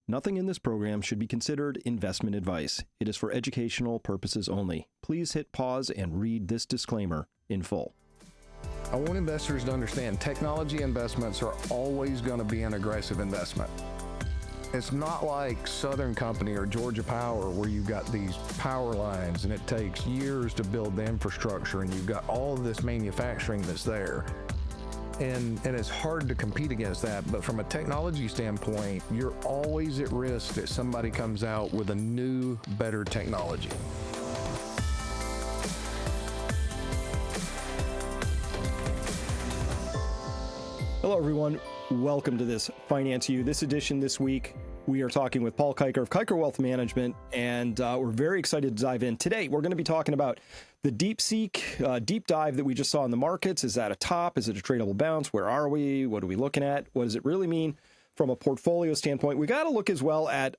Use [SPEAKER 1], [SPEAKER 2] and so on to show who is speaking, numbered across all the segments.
[SPEAKER 1] Nothing in this program should be considered investment advice. It is for educational purposes only. Please hit pause and read this disclaimer in full.
[SPEAKER 2] I want investors to understand technology investments are always going to be an aggressive investment. It's not like Southern Company or Georgia Power where you've got these power lines and it takes years to build the infrastructure and you've got all of this manufacturing that's there. And it's hard to compete against that. But from a technology standpoint, you're always at risk that somebody comes out with a new, better technology.
[SPEAKER 1] Hello, everyone. Welcome to this Finance U. This edition this week, we are talking with Paul Kiker of Kiker Wealth Management, and we're very excited to dive in. Today, we're going to be talking about the DeepSeek deep dive that we just saw in the markets. Is that a top? Is it a tradable bounce? Where are we? What are we looking at? What does it really mean from a portfolio standpoint? We got to look as well at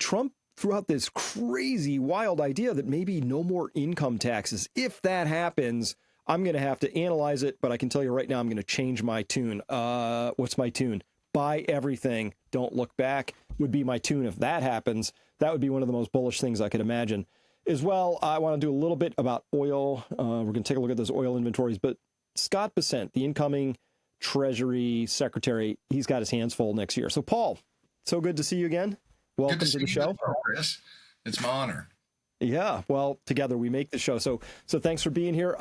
[SPEAKER 1] Trump threw out this crazy, wild idea that maybe no more income taxes. If that happens, I'm going to have to analyze it, but I can tell you right now, I'm going to change my tune. What's my tune? Buy everything. Don't look back would be my tune if that happens. That would be one of the most bullish things I could imagine. As well, I want to do a little bit about oil. We're going to take a look at those oil inventories. But Scott Bessent, the incoming Treasury Secretary, he's got his hands full next year. So, Paul, so good to see you again. Welcome to the show.
[SPEAKER 3] Chris. It's my honor.
[SPEAKER 1] Yeah, well, together we make the show. So thanks for being here.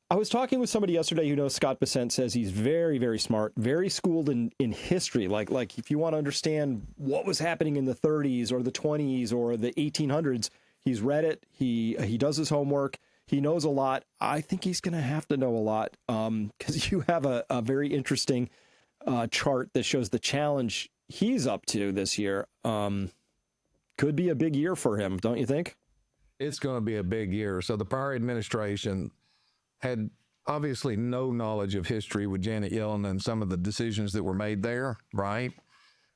[SPEAKER 1] I was talking with somebody yesterday who knows Scott Bessent, says he's very, very smart, very schooled in history. Like if you want to understand what was happening in the 30s or the 20s or the 1800s, he's read it. He does his homework. He knows a lot. I think he's going to have to know a lot because you have a very interesting chart that shows the challenge he's up to this year. Could be a big year for him, don't you think?
[SPEAKER 2] It's going to be a big year. So the prior administration had obviously no knowledge of history with Janet Yellen and some of the decisions that were made there, right?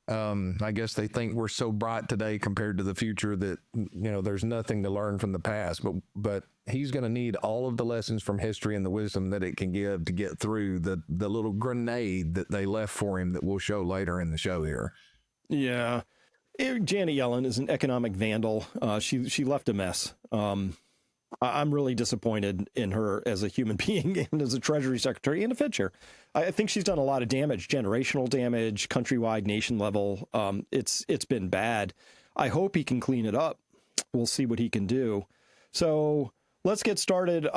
[SPEAKER 2] I guess they think we're so bright today compared to the future that, there's nothing to learn from the past. But he's going to need all of the lessons from history and the wisdom that it can give to get through the little grenade that they left for him that we'll show later in the show here.
[SPEAKER 1] Yeah. Janet Yellen is an economic vandal. She left a mess. I'm really disappointed in her as a human being and as a Treasury Secretary and a Fed chair. I think she's done a lot of damage, generational damage, countrywide, nation level. It's been bad. I hope he can clean it up. We'll see what he can do. So let's get started.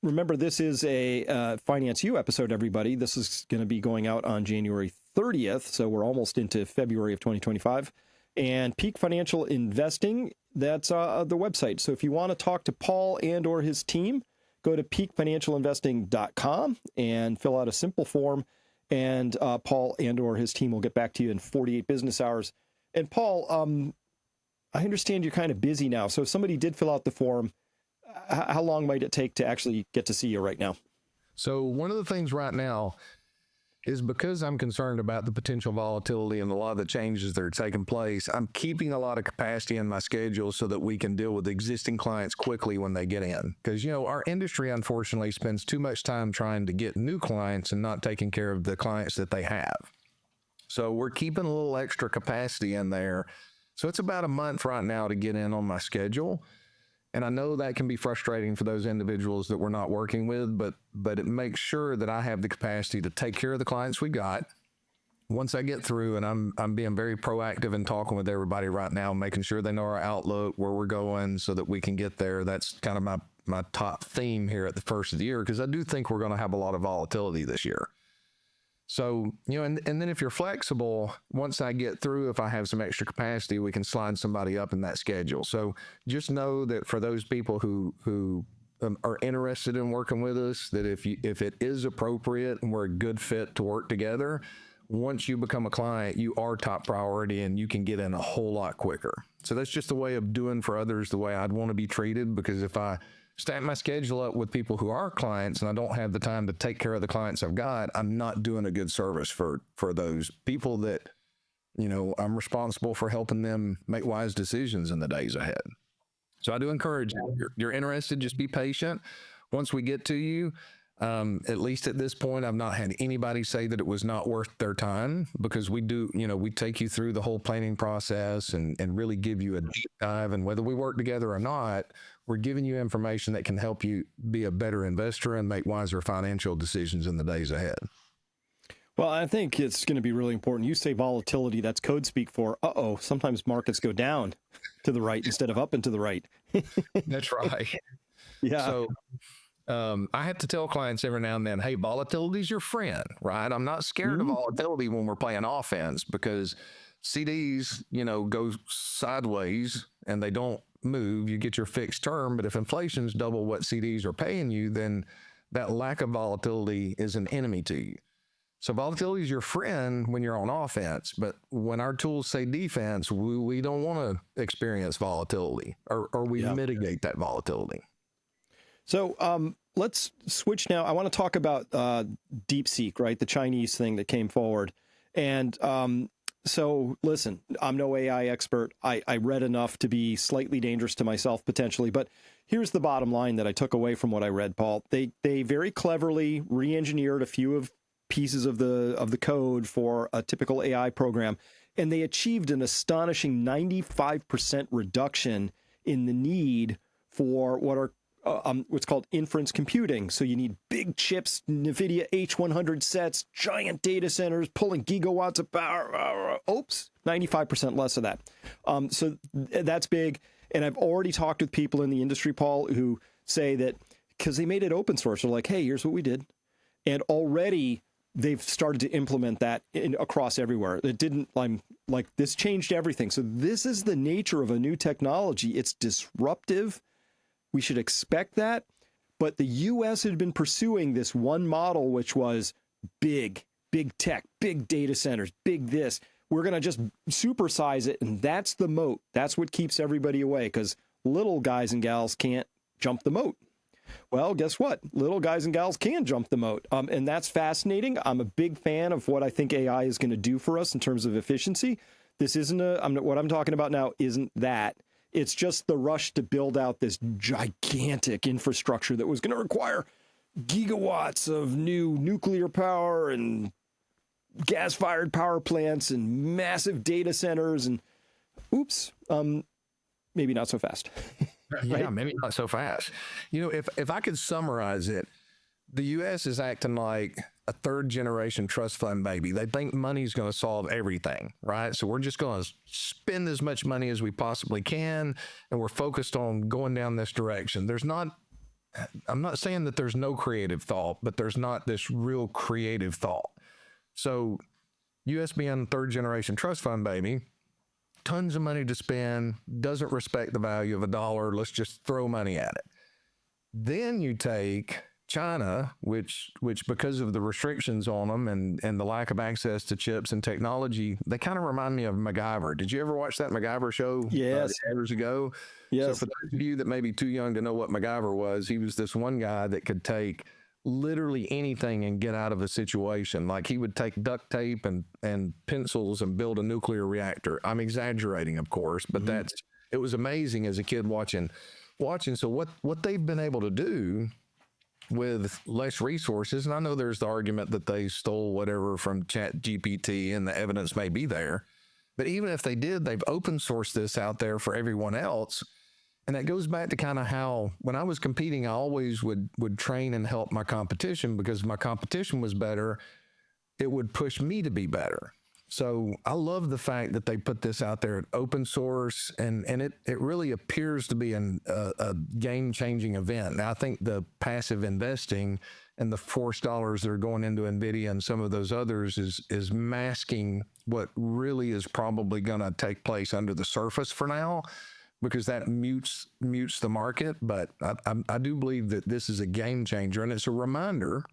[SPEAKER 1] Remember, this is a Finance U episode, everybody. This is going to be going out on January 30th, so we're almost into February of 2025. And Peak Financial Investing, that's the website. So if you want to talk to Paul and or his team, go to peakfinancialinvesting.com and fill out a simple form. And Paul and or his team will get back to you in 48 business hours. And Paul, I understand you're kind of busy now. So if somebody did fill out the form, how long might it take to actually get to see you right now?
[SPEAKER 2] So one of the things right now is because I'm concerned about the potential volatility and a lot of the changes that are taking place, I'm keeping a lot of capacity in my schedule so that we can deal with existing clients quickly when they get in. Because, our industry, unfortunately, spends too much time trying to get new clients and not taking care of the clients that they have. So we're keeping a little extra capacity in there. So it's about a month right now to get in on my schedule. And I know that can be frustrating for those individuals that we're not working with, but it makes sure that I have the capacity to take care of the clients we got. Once I get through, and I'm being very proactive in talking with everybody right now, making sure they know our outlook, where we're going, so that we can get there. That's kind of my top theme here at the first of the year, because I do think we're going to have a lot of volatility this year. So, and then if you're flexible, once I get through, if I have some extra capacity, we can slide somebody up in that schedule. So just know that for those people who are interested in working with us, that if it is appropriate and we're a good fit to work together, once you become a client, you are top priority and you can get in a whole lot quicker. So that's just a way of doing for others the way I'd want to be treated, because if I stack my schedule up with people who are clients and I don't have the time to take care of the clients I've got, I'm not doing a good service for those people that, I'm responsible for helping them make wise decisions in the days ahead. So I do encourage you, you're interested, just be patient. Once we get to you, At least at this point, I've not had anybody say that it was not worth their time, because we do, we take you through the whole planning process and really give you a deep dive. And whether we work together or not, we're giving you information that can help you be a better investor and make wiser financial decisions in the days ahead.
[SPEAKER 1] Well, I think it's going to be really important. You say volatility, that's code speak for, sometimes markets go down to the right instead of up and to the right.
[SPEAKER 2] That's right.
[SPEAKER 1] Yeah.
[SPEAKER 2] So I have to tell clients every now and then, hey, volatility's your friend, right? I'm not scared of volatility when we're playing offense, because CDs, go sideways and they don't move. You get your fixed term, but if inflation's double what CDs are paying you, then that lack of volatility is an enemy to you. So volatility is your friend when you're on offense, but when our tools say defense, we don't want to experience volatility, or we mitigate that volatility.
[SPEAKER 1] So let's switch now. I want to talk about DeepSeek, right? The Chinese thing that came forward. And so listen, I'm no AI expert. I read enough to be slightly dangerous to myself potentially, but here's the bottom line that I took away from what I read, Paul. They very cleverly re-engineered a few of pieces of the code for a typical AI program, and they achieved an astonishing 95% reduction in the need for what are what's called inference computing. So you need big chips, NVIDIA H100 sets, giant data centers pulling gigawatts of power. 95% less of that. So that's big. And I've already talked with people in the industry, Paul, who say that because they made it open source, they're like, hey, here's what we did. And already they've started to implement that across everywhere. It didn't, I'm like, this changed everything. So this is the nature of a new technology. It's disruptive. We should expect that. But the US had been pursuing this one model, which was big tech, big data centers, big this. We're going to just supersize it. And that's the moat. That's what keeps everybody away, because little guys and gals can't jump the moat. Well, guess what? Little guys and gals can jump the moat. And that's fascinating. I'm a big fan of what I think AI is going to do for us in terms of efficiency. This isn't what I'm talking about now isn't that. It's just the rush to build out this gigantic infrastructure that was going to require gigawatts of new nuclear power and gas-fired power plants and massive data centers. And maybe not so fast.
[SPEAKER 2] Yeah, maybe not so fast. If I could summarize it, the U.S. is acting like a third generation trust fund baby. They think money's going to solve everything, right? So we're just going to spend as much money as we possibly can, and we're focused on going down this direction. I'm not saying that there's no creative thought, but there's not this real creative thought. So U.S. being third generation trust fund baby, tons of money to spend, doesn't respect the value of a dollar. Let's just throw money at it. Then you take China, which because of the restrictions on them and the lack of access to chips and technology, they kind of remind me of MacGyver. Did you ever watch that MacGyver show?
[SPEAKER 1] Yes.
[SPEAKER 2] Years ago?
[SPEAKER 1] Yes.
[SPEAKER 2] So for those of you that may be too young to know what MacGyver was, he was this one guy that could take literally anything and get out of a situation. Like he would take duct tape and pencils and build a nuclear reactor. I'm exaggerating, of course, but it was amazing as a kid watching. So what they've been able to do with less resources, and I know there's the argument that they stole whatever from ChatGPT and the evidence may be there, but even if they did, they've open sourced this out there for everyone else. And that goes back to kind of how, when I was competing, I always would train and help my competition, because if my competition was better, it would push me to be better. So I love the fact that they put this out there at open source, and it really appears to be a game-changing event. Now, I think the passive investing and the forced dollars that are going into NVIDIA and some of those others is masking what really is probably going to take place under the surface for now, because that mutes the market. But I do believe that this is a game changer, and it's a reminder.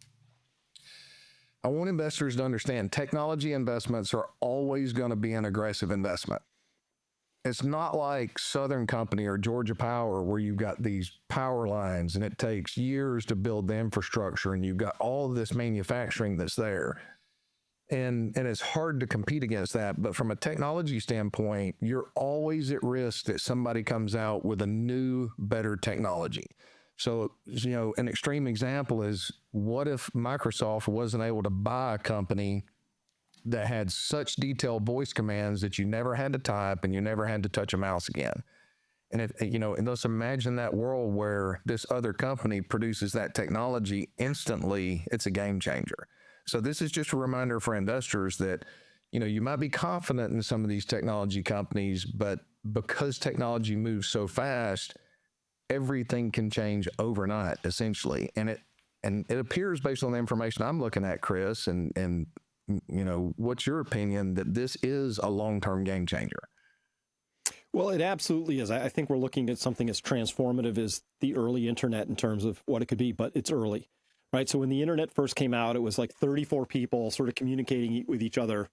[SPEAKER 2] I want investors to understand technology investments are always going to be an aggressive investment. It's not like Southern Company or Georgia Power, where you've got these power lines and it takes years to build the infrastructure and you've got all this manufacturing that's there. And it's hard to compete against that. But from a technology standpoint, you're always at risk that somebody comes out with a new, better technology. So, an extreme example is, what if Microsoft wasn't able to buy a company that had such detailed voice commands that you never had to type and you never had to touch a mouse again? And and let's imagine that world where this other company produces that technology instantly. It's a game changer. So this is just a reminder for investors that, you might be confident in some of these technology companies, but because technology moves so fast, everything can change overnight, essentially. And it appears, based on the information I'm looking at, Chris, and what's your opinion, that this is a long-term game changer?
[SPEAKER 1] Well, it absolutely is. I think we're looking at something as transformative as the early internet in terms of what it could be, but it's early, right? So when the internet first came out, it was like 34 people sort of communicating with each other,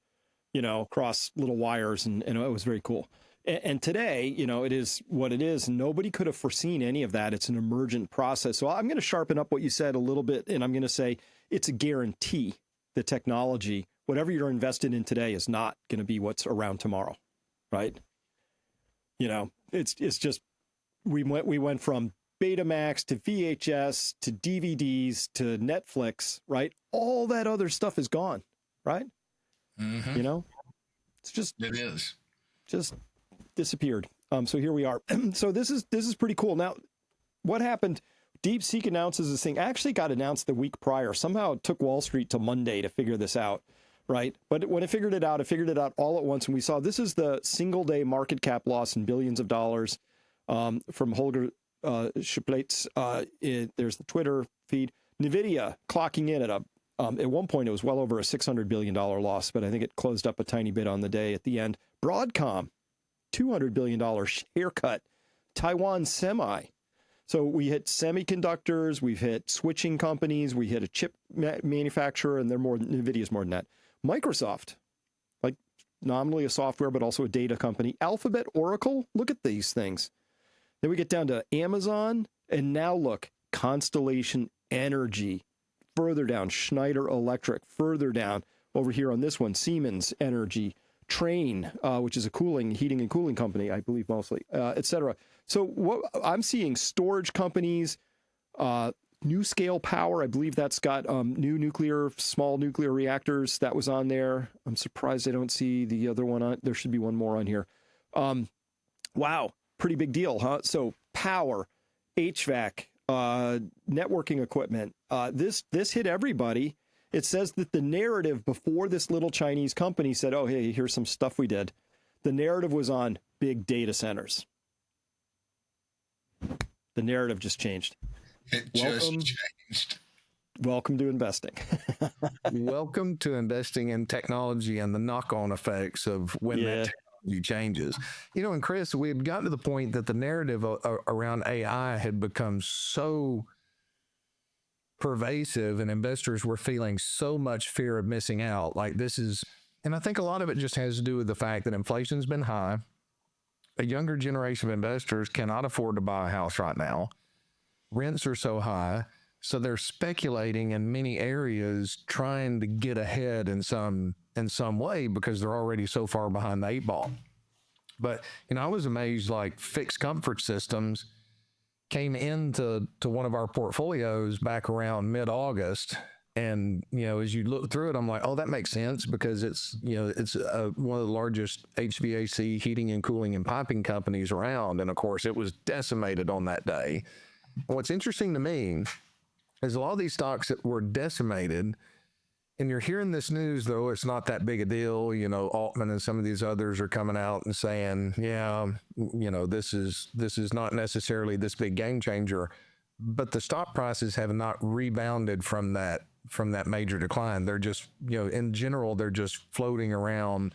[SPEAKER 1] across little wires, and it was very cool. And today, it is what it is. Nobody could have foreseen any of that. It's an emergent process. So I'm going to sharpen up what you said a little bit, and I'm going to say it's a guarantee that technology, whatever you're invested in today, is not going to be what's around tomorrow, right? It's just, we went from Betamax to VHS to DVDs to Netflix, right? All that other stuff is gone, right?
[SPEAKER 3] Mm-hmm.
[SPEAKER 1] It's just,
[SPEAKER 3] It is
[SPEAKER 1] just disappeared. So here we are. So this is pretty cool. Now, what happened? DeepSeek announces this thing. Actually got announced the week prior. Somehow it took Wall Street to Monday to figure this out, right? But when it figured it out all at once. And we saw this is the single day market cap loss in billions of dollars from Holger Schipleitz. There's the Twitter feed. NVIDIA clocking in at one point, it was well over a $600 billion loss, but I think it closed up a tiny bit on the day at the end. Broadcom, $200 billion haircut. Taiwan Semi. So we hit semiconductors, we've hit switching companies, we hit a chip manufacturer, and NVIDIA's more than that. Microsoft, like nominally a software, but also a data company. Alphabet, Oracle, look at these things. Then we get down to Amazon, and now look, Constellation Energy, further down, Schneider Electric, further down, over here on this one, Siemens Energy, Train, which is a heating and cooling company, I believe mostly, etc. So what I'm seeing, storage companies, New Scale Power, I believe that's got small nuclear reactors. That was on there. I'm surprised I don't see the other one on. There should be one more on here. Wow, pretty big deal, huh? So power, HVAC, networking equipment. This hit everybody. It says that the narrative before this little Chinese company said, oh, hey, here's some stuff we did. The narrative was on big data centers. The narrative just changed.
[SPEAKER 3] It just changed.
[SPEAKER 1] Welcome to investing.
[SPEAKER 2] Welcome to investing in technology and the knock-on effects of when that technology changes. And Chris, we had gotten to the point that the narrative around AI had become so pervasive, and investors were feeling so much fear of missing out. And I think a lot of it just has to do with the fact that inflation's been high. A younger generation of investors cannot afford to buy a house right now. Rents are so high, so they're speculating in many areas, trying to get ahead in some way because they're already so far behind the eight ball. But I was amazed, like Fixed Comfort Systems came into one of our portfolios back around mid-August. And, as you look through it, I'm like, oh, that makes sense because it's one of the largest HVAC heating and cooling and piping companies around. And of course, it was decimated on that day. And what's interesting to me is a lot of these stocks that were decimated, and you're hearing this news, though, it's not that big a deal. Altman and some of these others are coming out and saying, this is not necessarily this big game changer, but the stock prices have not rebounded from that major decline. They're just, in general, they're just floating around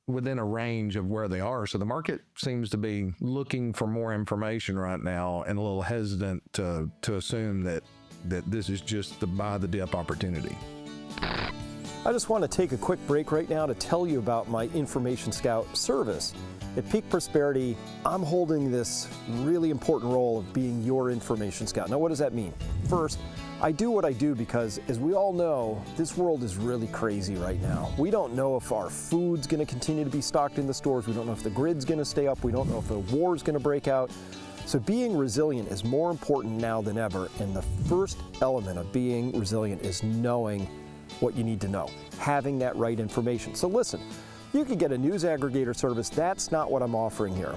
[SPEAKER 2] within a range of where they are. So the market seems to be looking for more information right now and a little hesitant to assume that this is just the buy the dip opportunity.
[SPEAKER 1] I just want to take a quick break right now to tell you about my Information Scout service. At Peak Prosperity, I'm holding this really important role of being your Information Scout. Now, what does that mean? First, I do what I do because, as we all know, this world is really crazy right now. We don't know if our food's going to continue to be stocked in the stores. We don't know if the grid's going to stay up. We don't know if the war's going to break out. So being resilient is more important now than ever, and the first element of being resilient is knowing what you need to know, having that right information. So listen, you can get a news aggregator service. That's not what I'm offering here.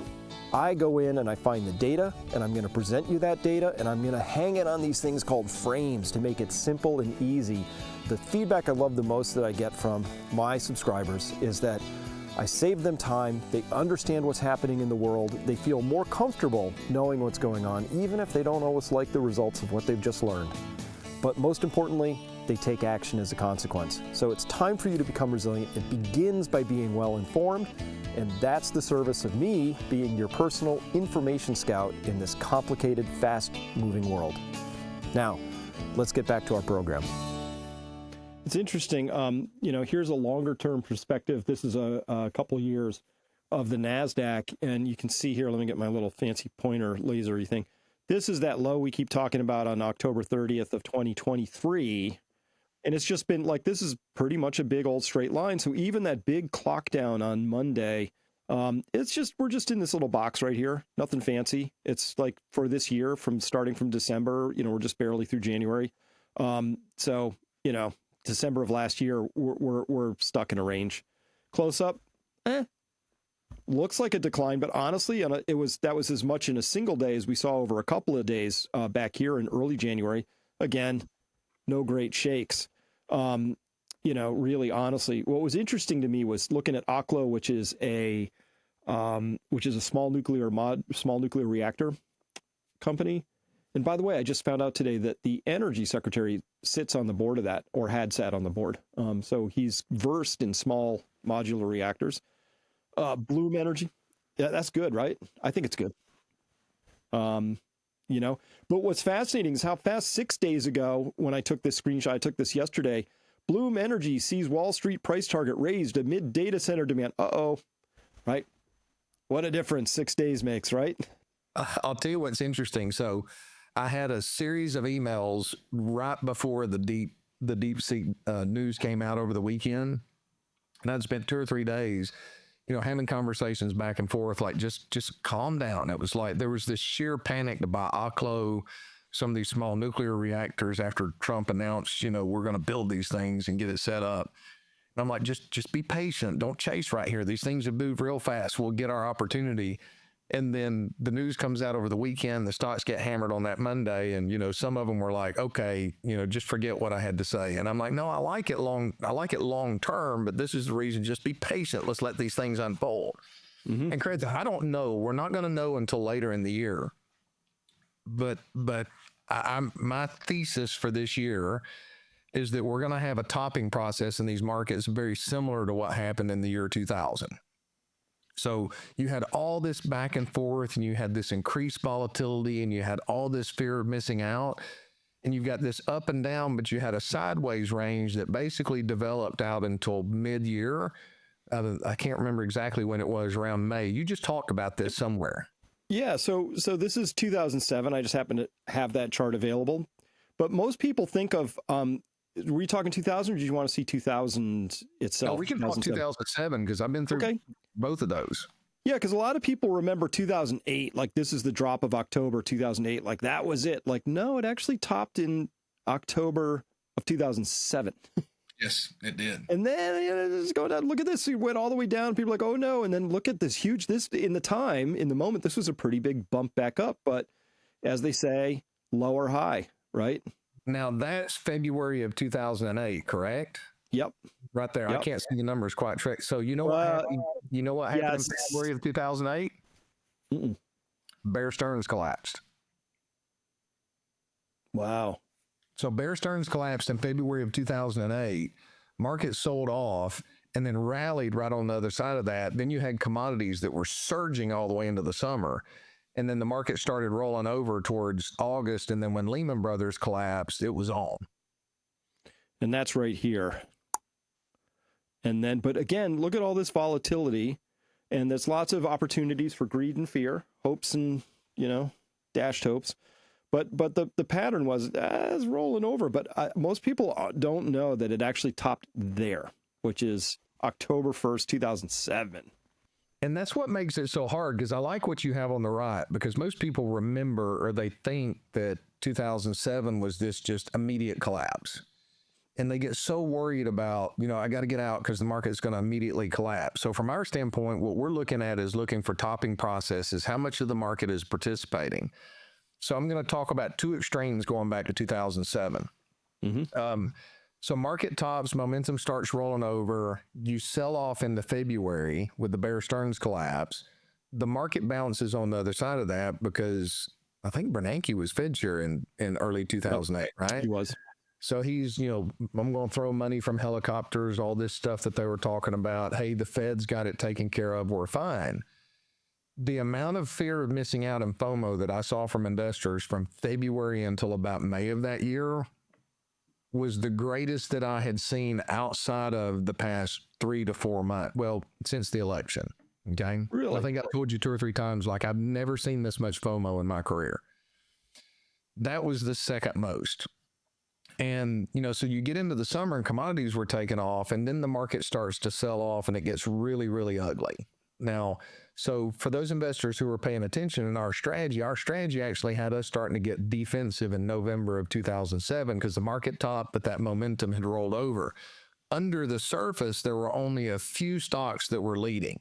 [SPEAKER 1] I go in and I find the data, and I'm going to present you that data, and I'm going to hang it on these things called frames to make it simple and easy. The feedback I love the most that I get from my subscribers is that I save them time, they understand what's happening in the world, they feel more comfortable knowing what's going on, even if they don't always like the results of what they've just learned. But most importantly, they take action as a consequence. So it's time for you to become resilient. It begins by being well informed, and that's the service of me being your personal information scout in this complicated, fast-moving world. Now, let's get back to our program. It's interesting. Here's a longer-term perspective. This is a couple years of the NASDAQ, and you can see here, let me get my little fancy pointer lasery thing. This is that low we keep talking about on October 30th of 2023. And it's just been like, this is pretty much a big old straight line. So even that big clock down on Monday, we're just in this little box right here. Nothing fancy. It's like for this year, starting from December, we're just barely through January. December of last year, we're stuck in a range. Close up, looks like a decline, but honestly, that was as much in a single day as we saw over a couple of days back here in early January. Again, no great shakes. Really, honestly, what was interesting to me was looking at Oklo, which is a small nuclear reactor company. And by the way, I just found out today that the energy secretary sits on the board of that, or had sat on the board. So he's versed in small modular reactors. Bloom Energy, yeah, that's good, right? I think it's good. But what's fascinating is how fast 6 days ago, when I took this screenshot, I took this yesterday, Bloom Energy sees Wall Street price target raised amid data center demand. Right? What a difference 6 days makes, right?
[SPEAKER 2] I'll tell you what's interesting. So I had a series of emails right before the DeepSeek news came out over the weekend, and I'd spent 2 or 3 days having conversations back and forth, like just calm down. It was like there was this sheer panic to buy Oklo, some of these small nuclear reactors after Trump announced, we're going to build these things and get it set up. And I'm like, just be patient. Don't chase right here. These things have moved real fast. We'll get our opportunity. And then the news comes out over the weekend, the stocks get hammered on that Monday. And, some of them were like, okay, just forget what I had to say. And I'm like, no, I like it long term, but this is the reason, just be patient. Let's let these things unfold. Mm-hmm. And Craig, I don't know. We're not going to know until later in the year. But my thesis for this year is that we're going to have a topping process in these markets very similar to what happened in the year 2000. So you had all this back and forth, and you had this increased volatility, and you had all this fear of missing out, and you've got this up and down, but you had a sideways range that basically developed out until mid-year. I can't remember exactly when it was, around May. You just talked about this somewhere.
[SPEAKER 1] Yeah, so this is 2007. I just happen to have that chart available. But most people think of, were you talking 2000, or did you want to see 2000 itself?
[SPEAKER 2] No, we can talk 2007, because I've been through both of those.
[SPEAKER 1] Yeah, because a lot of people remember 2008, like this is the drop of October 2008, like that was it. Like, no, it actually topped in October of 2007.
[SPEAKER 3] Yes, it did.
[SPEAKER 1] And then just go down, look at this. It went all the way down. People are like, oh no. And then look at this in the moment, this was a pretty big bump back up. But as they say, low or high, right?
[SPEAKER 2] Now that's February of 2008, correct?
[SPEAKER 1] Yep.
[SPEAKER 2] Right there. Yep. I can't see the numbers quite correct. So you know what happened? You know what happened in February of 2008? Bear Stearns collapsed.
[SPEAKER 1] Wow.
[SPEAKER 2] So Bear Stearns collapsed in February of 2008. Markets sold off and then rallied right on the other side of that. Then you had commodities that were surging all the way into the summer. And then the market started rolling over towards August. And then when Lehman Brothers collapsed, it was on.
[SPEAKER 1] And that's right here. And then, but again, look at all this volatility, and there's lots of opportunities for greed and fear, hopes and, dashed hopes. But the pattern was it's rolling over. But most people don't know that it actually topped there, which is October 1st, 2007.
[SPEAKER 2] And that's what makes it so hard, because I like what you have on the right, because most people remember, or they think that 2007 was this just immediate collapse. And they get so worried about, I got to get out because the market's going to immediately collapse. So from our standpoint, what we're looking at is looking for topping processes, how much of the market is participating. So I'm going to talk about two extremes going back to 2007. So market tops, momentum starts rolling over. You sell off into February with the Bear Stearns collapse. The market bounces on the other side of that because I think Bernanke was Fed chair in early 2008, right?
[SPEAKER 1] He was.
[SPEAKER 2] So he's, I'm going to throw money from helicopters, all this stuff that they were talking about. Hey, the Fed's got it taken care of. We're fine. The amount of fear of missing out and FOMO that I saw from investors from February until about May of that year was the greatest that I had seen outside of the past 3 to 4 months. Well, since the election. Okay.
[SPEAKER 1] Really?
[SPEAKER 2] I think I told you 2 or 3 times, like, I've never seen this much FOMO in my career. That was the second most. And, so you get into the summer and commodities were taking off, and then the market starts to sell off and it gets really, really ugly. Now, so for those investors who were paying attention in our strategy actually had us starting to get defensive in November of 2007 because the market topped, but that momentum had rolled over. Under the surface, there were only a few stocks that were leading.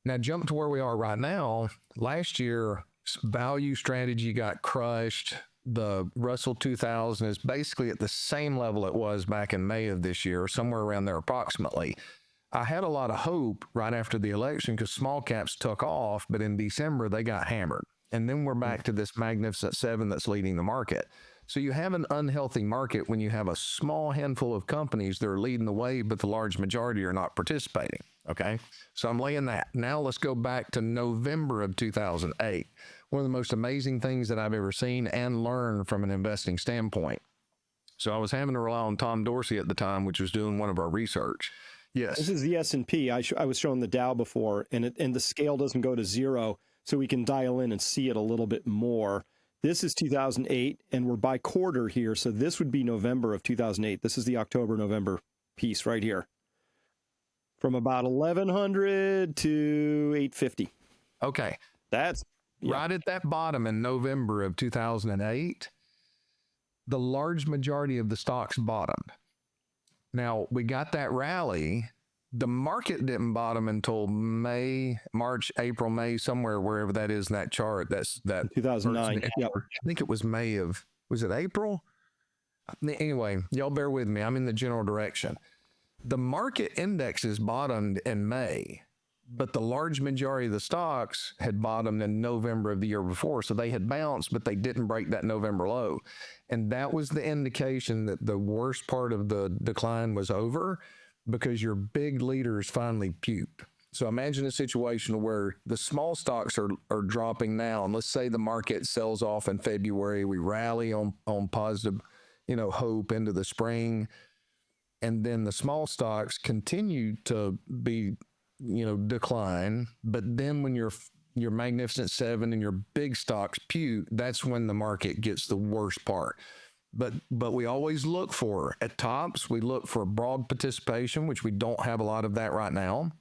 [SPEAKER 2] Now, jump to where we are right now. Last year, value strategy got crushed. The Russell 2000 is basically at the same level it was back in May of this year, somewhere around there approximately. I had a lot of hope right after the election because small caps took off, but in December they got hammered. And then we're back to this magnificent 7 that's leading the market. So you have an unhealthy market when you have a small handful of companies that are leading the way, but the large majority are not participating. Okay. So I'm laying that. Now let's go back to November of 2008. One of the most amazing things that I've ever seen and learned from an investing standpoint. So I was having to rely on Tom Dorsey at the time, which was doing one of our research. Yes.
[SPEAKER 1] This is the S&P. I was showing the Dow before, and the scale doesn't go to 0, so we can dial in and see it a little bit more. This is 2008, and we're by quarter here, so this would be November of 2008. This is the October-November piece right here. From about 1,100 to 850.
[SPEAKER 2] Okay.
[SPEAKER 1] That's
[SPEAKER 2] right at that bottom in November of 2008. The large majority of the stocks bottomed. Now, we got that rally. The market didn't bottom until March, April, May, somewhere, wherever that is in that chart. That's that
[SPEAKER 1] 2009. Yep.
[SPEAKER 2] I think it was was it April? Anyway, y'all bear with me. I'm in the general direction. The market indexes bottomed in May, but the large majority of the stocks had bottomed in November of the year before. So they had bounced, but they didn't break that November low. And that was the indication that the worst part of the decline was over because your big leaders finally puked. So imagine a situation where the small stocks are dropping now. And let's say the market sells off in February. We rally on positive, hope into the spring. And then the small stocks continue to be, decline. But then when your Magnificent 7 and your big stocks puke, that's when the market gets the worst part. But we always look for, at tops, we look for broad participation, which we don't have a lot of that right now.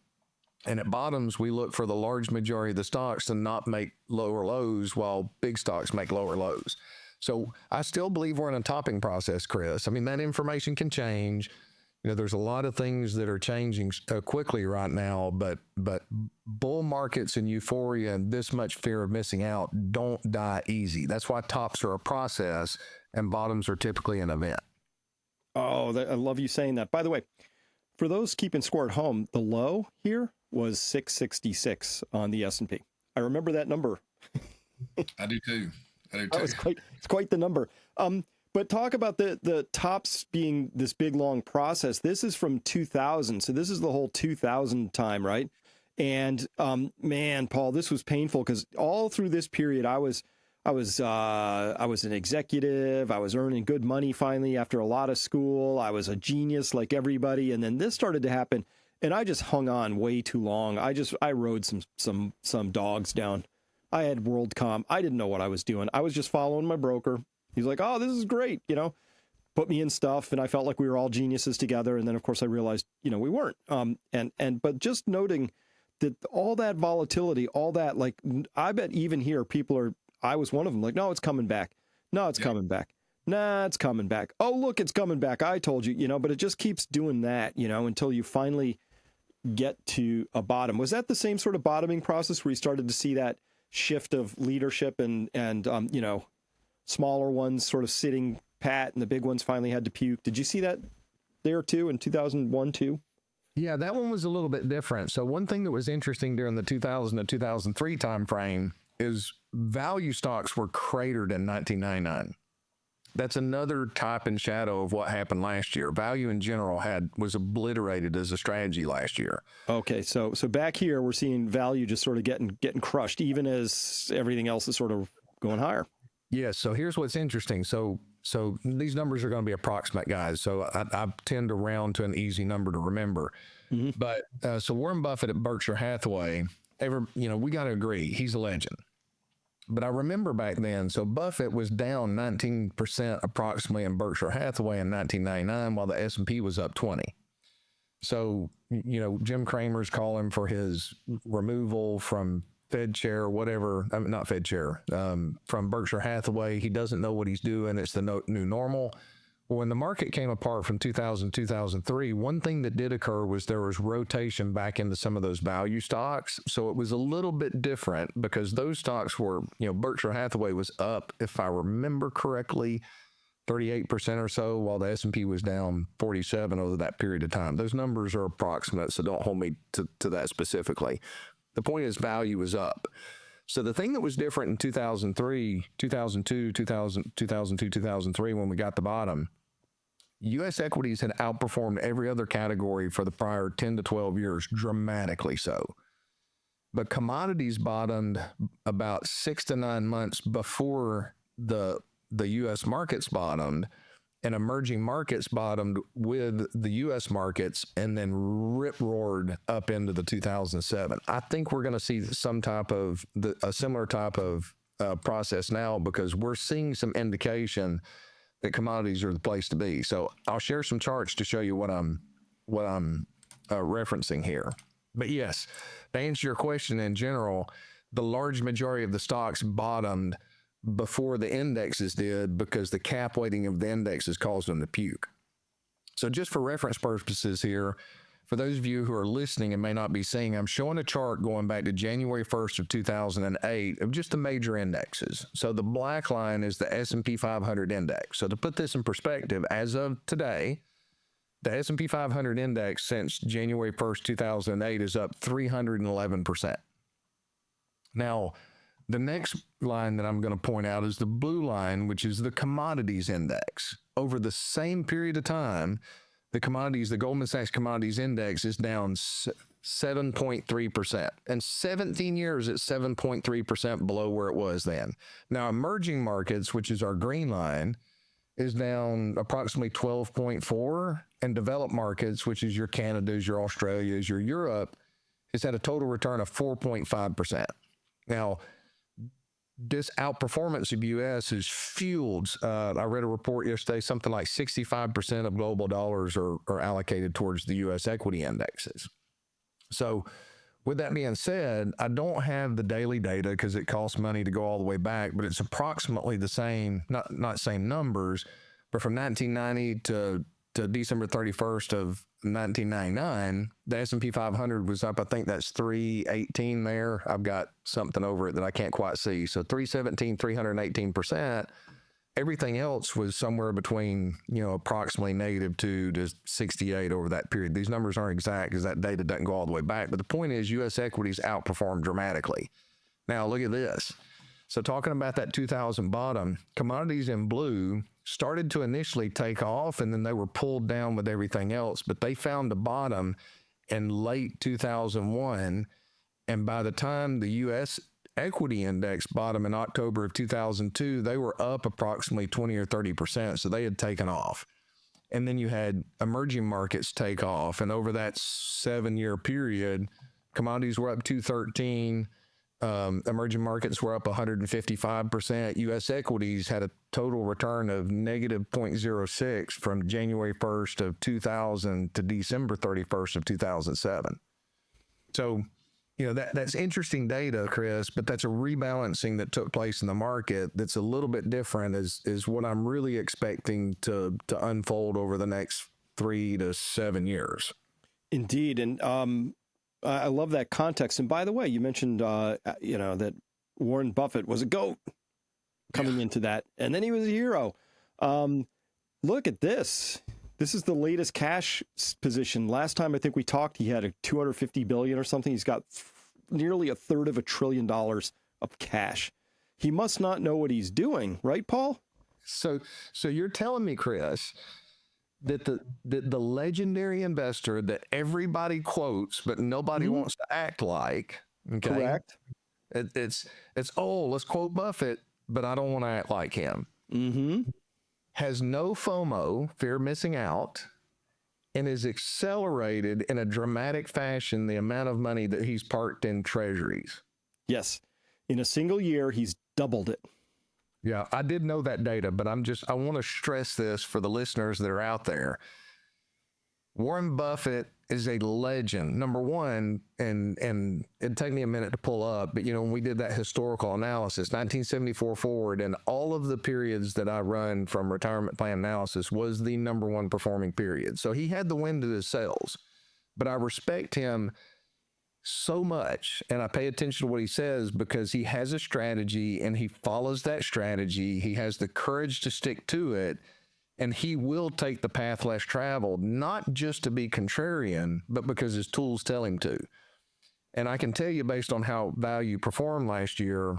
[SPEAKER 2] And at bottoms, we look for the large majority of the stocks to not make lower lows while big stocks make lower lows. So I still believe we're in a topping process, Chris. I mean, that information can change. There's a lot of things that are changing quickly right now, but bull markets and euphoria and this much fear of missing out don't die easy. That's why tops are a process and bottoms are typically an event.
[SPEAKER 1] Oh, I love you saying that. By the way, for those keeping score at home, the low here was 666 on the S&P. I remember that number.
[SPEAKER 3] I do too.
[SPEAKER 1] It's quite the number. But talk about the tops being this big, long process. This is from 2000. So this is the whole 2000 time, right? And man, Paul, this was painful because all through this period, I was an executive. I was earning good money finally after a lot of school. I was a genius like everybody. And then this started to happen. And I just hung on way too long. I rode some dogs down. I had WorldCom. I didn't know what I was doing. I was just following my broker. He's like, oh, this is great, put me in stuff. And I felt like we were all geniuses together. And then, of course, I realized, we weren't. But just noting that all that volatility, all that, like, I bet even here I was one of them, like, no, it's coming back. No, it's coming back. Nah, it's coming back. Oh, look, it's coming back. I told you, but it just keeps doing that, until you finally get to a bottom. Was that the same sort of bottoming process where you started to see that shift of leadership and smaller ones sort of sitting pat and the big ones finally had to puke? Did you see that there too in 2001 too?
[SPEAKER 2] Yeah, that one was a little bit different. So one thing that was interesting during the 2000 to 2003 timeframe is value stocks were cratered in 1999. That's another type and shadow of what happened last year. Value in general was obliterated as a strategy last year.
[SPEAKER 1] Okay, so back here we're seeing value just sort of getting crushed, even as everything else is sort of going higher.
[SPEAKER 2] Yeah. So here's what's interesting. So these numbers are going to be approximate, guys. So I tend to round to an easy number to remember. Mm-hmm. But so Warren Buffett at Berkshire Hathaway, we got to agree, he's a legend. But I remember back then, so Buffett was down 19% approximately in Berkshire Hathaway in 1999, while the S&P was up 20. So, Jim Cramer's calling for his removal from Fed chair, whatever, not Fed chair, from Berkshire Hathaway. He doesn't know what he's doing. It's the new normal. Well, when the market came apart from 2000, 2003, one thing that did occur was there was rotation back into some of those value stocks. So it was a little bit different because those stocks were, Berkshire Hathaway was up, if I remember correctly, 38% or so, while the S&P was down 47 over that period of time. Those numbers are approximate, so don't hold me to that specifically. The point is value was up. So the thing that was different in 2002, 2003, when we got the bottom, U.S. equities had outperformed every other category for the prior 10 to 12 years, dramatically so. But commodities bottomed about 6 to 9 months before the U.S. markets bottomed, and emerging markets bottomed with the U.S. markets and then rip-roared up into the 2007. I think we're going to see a similar type of process now because we're seeing some indication that commodities are the place to be. So I'll share some charts to show you what I'm referencing here. But yes, to answer your question in general, the large majority of the stocks bottomed before the indexes did because the cap weighting of the indexes caused them to puke. So just for reference purposes here, for those of you who are listening and may not be seeing, I'm showing a chart going back to January 1st of 2008 of just the major indexes. So the black line is the S&P 500 index. So to put this in perspective, as of today, the S&P 500 index since January 1st, 2008 is up 311%. Now, the next line that I'm going to point out is the blue line, which is the commodities index. Over the same period of time, the Goldman Sachs commodities index is down 7.3%. And 17 years at 7.3% below where it was then. Now, emerging markets, which is our green line, is down approximately 12.4%. And developed markets, which is your Canadas, your Australias, your Europe, is at a total return of 4.5%. Now, this outperformance of U.S. is fueled. I read a report yesterday, something like 65% of global dollars are allocated towards the U.S. equity indexes. So with that being said, I don't have the daily data because it costs money to go all the way back, but it's approximately the same, not same numbers, but from 1990 to December 31st of 1999, the S&P 500 was up. I think that's 318 there. I've got something over it that I can't quite see. So 317, 318%. Everything else was somewhere between, approximately -2 to 68 over that period. These numbers aren't exact because that data doesn't go all the way back. But the point is U.S. equities outperformed dramatically. Now look at this. So talking about that 2000 bottom, commodities in blue started to initially take off and then they were pulled down with everything else, but they found the bottom in late 2001. And by the time the U.S. equity index bottomed in October of 2002, they were up approximately 20 or 30%. So they had taken off. And then you had emerging markets take off. And over that 7-year period, commodities were up 213. Emerging markets were up 155%. U.S. equities had a total return of negative 0.06 from January 1st of 2000 to December 31st of 2007. So that's interesting data, Chris, but that's a rebalancing that took place in the market that's a little bit different is what I'm really expecting to unfold over the next 3 to 7 years.
[SPEAKER 1] Indeed. And I love that context. And by the way, you mentioned, that Warren Buffett was a GOAT coming into that, and then he was a hero. Look at this. This is the latest cash position. Last time I think we talked, he had a 250 billion or something. He's got nearly a third of $1 trillion of cash. He must not know what he's doing, right, Paul?
[SPEAKER 2] So you're telling me, Chris, that the legendary investor that everybody quotes but nobody wants to act like, okay?
[SPEAKER 1] Correct.
[SPEAKER 2] It's let's quote Buffett, but I don't want to act like him.
[SPEAKER 1] Mm-hmm.
[SPEAKER 2] Has no FOMO, fear of missing out, and is accelerated in a dramatic fashion the amount of money that he's parked in treasuries.
[SPEAKER 1] Yes. In a single year, he's doubled it.
[SPEAKER 2] Yeah, I did know that data, but I want to stress this for the listeners that are out there. Warren Buffett is a legend, number one, and it'd take me a minute to pull up, but when we did that historical analysis, 1974 forward, and all of the periods that I run from retirement plan analysis was the number one performing period. So he had the wind at his sails, but I respect him so much, and I pay attention to what he says because he has a strategy and he follows that strategy. He has the courage to stick to it. And he will take the path less traveled, not just to be contrarian, but because his tools tell him to. And I can tell you, based on how value performed last year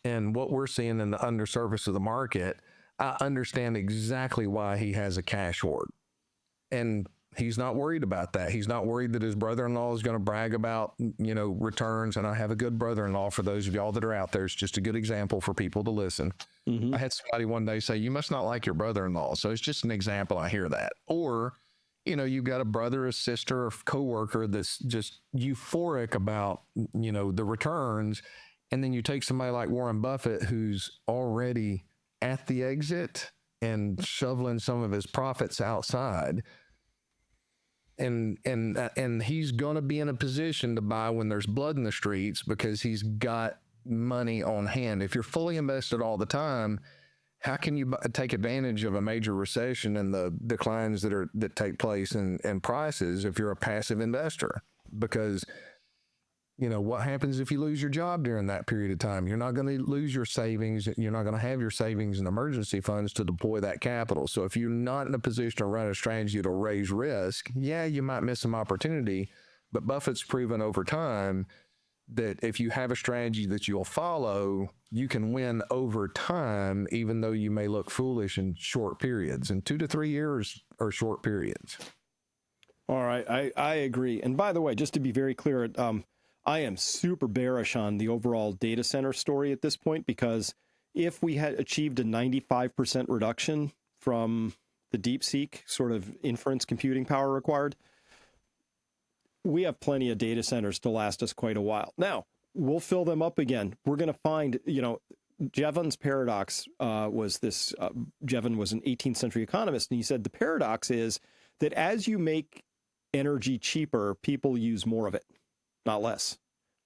[SPEAKER 2] and what we're seeing in the undersurface of the market, I understand exactly why he has a cash hoard. And he's not worried about that. He's not worried that his brother-in-law is going to brag about, returns. And I have a good brother-in-law for those of y'all that are out there. It's just a good example for people to listen. Mm-hmm. I had somebody one day say, you must not like your brother-in-law. So it's just an example. I hear that. Or, you've got a brother, a sister, or coworker that's just euphoric about, the returns. And then you take somebody like Warren Buffett, who's already at the exit and shoveling some of his profits outside. And he's going to be in a position to buy when there's blood in the streets because he's got money on hand. If you're fully invested all the time, how can you take advantage of a major recession and the declines that take place in prices if you're a passive investor? Because what happens if you lose your job during that period of time? You're not going to lose your savings. You're not going to have your savings and emergency funds to deploy that capital. So if you're not in a position to run a strategy to raise risk, you might miss some opportunity. But Buffett's proven over time that if you have a strategy that you'll follow, you can win over time, even though you may look foolish in short periods. And 2 to 3 years are short periods.
[SPEAKER 1] All right. I agree. And by the way, just to be very clear, I am super bearish on the overall data center story at this point, because if we had achieved a 95% reduction from the DeepSeek sort of inference computing power required, we have plenty of data centers to last us quite a while. Now, we'll fill them up again. We're going to find, Jevons Paradox Jevon was an 18th century economist, and he said the paradox is that as you make energy cheaper, people use more of it, not less,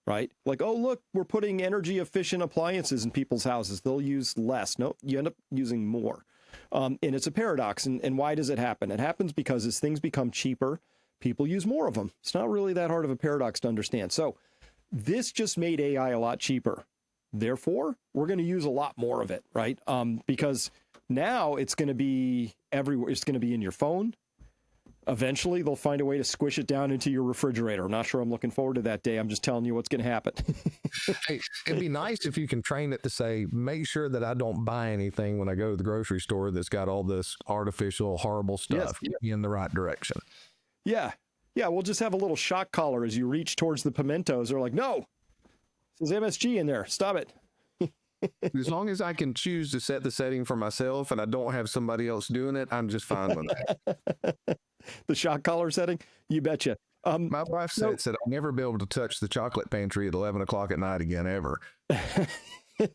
[SPEAKER 1] right? Like, oh, look, we're putting energy efficient appliances in people's houses. They'll use less. No, you end up using more. And it's a paradox. And why does it happen? It happens because as things become cheaper, people use more of them. It's not really that hard of a paradox to understand. So this just made AI a lot cheaper. Therefore, we're going to use a lot more of it, right? Because now it's going to be everywhere. It's going to be in your phone. Eventually, they'll find a way to squish it down into your refrigerator. I'm not sure I'm looking forward to that day. I'm just telling you what's going to happen.
[SPEAKER 2] Hey, it'd be nice if you can train it to say, make sure that I don't buy anything when I go to the grocery store that's got all this artificial, horrible stuff.
[SPEAKER 1] Yes.
[SPEAKER 2] Get me in the right direction.
[SPEAKER 1] Yeah. We'll just have a little shock collar as you reach towards the pimentos. They're like, no, it says MSG in there. Stop it.
[SPEAKER 2] As long as I can choose to set the setting for myself and I don't have somebody else doing it, I'm just fine with that.
[SPEAKER 1] The shock collar setting? You betcha.
[SPEAKER 2] My wife said I'll never be able to touch the chocolate pantry at 11 o'clock at night again, ever.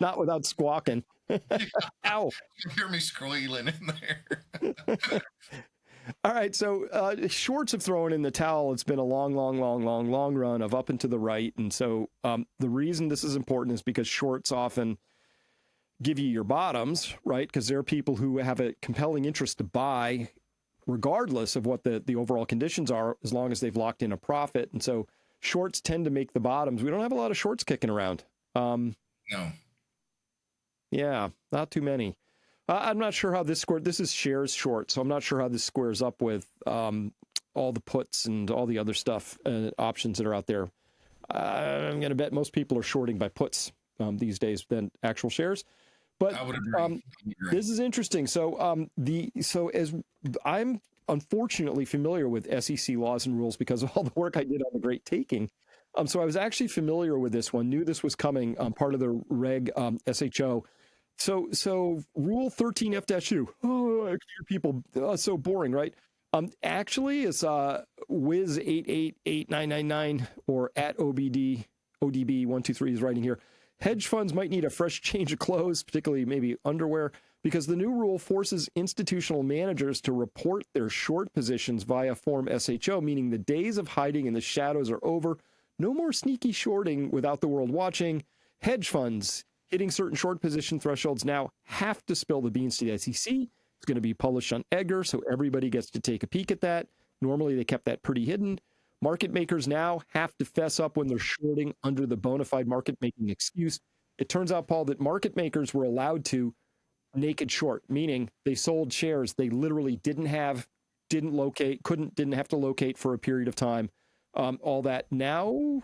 [SPEAKER 1] Not without squawking. Ow.
[SPEAKER 3] You hear me squealing in there.
[SPEAKER 1] All right. So shorts have thrown in the towel. It's been a long run of up and to the right. And so the reason this is important is because shorts often give you your bottoms, right? Because there are people who have a compelling interest to buy regardless of what the overall conditions are, as long as they've locked in a profit. And so shorts tend to make the bottoms. We don't have a lot of shorts kicking around.
[SPEAKER 3] No.
[SPEAKER 1] Yeah, not too many. I'm not sure how this square. This is shares short, so I'm not sure how this squares up with all the puts and all the other stuff, options that are out there. I'm going to bet most people are shorting by puts these days than actual shares. But
[SPEAKER 3] I would agree.
[SPEAKER 1] this is interesting. So as I'm unfortunately familiar with SEC laws and rules because of all the work I did on the Great Taking. So I was actually familiar with this one, knew this was coming, part of the reg SHO. So Rule 13F-2. Oh, people, so boring, right? Actually, is Wiz 888999 or at ODB123 is writing here. Hedge funds might need a fresh change of clothes, particularly maybe underwear, because the new rule forces institutional managers to report their short positions via Form SHO, meaning the days of hiding in the shadows are over. No more sneaky shorting without the world watching. Hedge funds hitting certain short position thresholds now have to spill the beans to the SEC. It's going to be published on Edgar, so everybody gets to take a peek at that. Normally, they kept that pretty hidden. Market makers now have to fess up when they're shorting under the bona fide market making excuse. It turns out, Paul, that market makers were allowed to naked short, meaning they sold shares they literally didn't have to locate for a period of time. All that now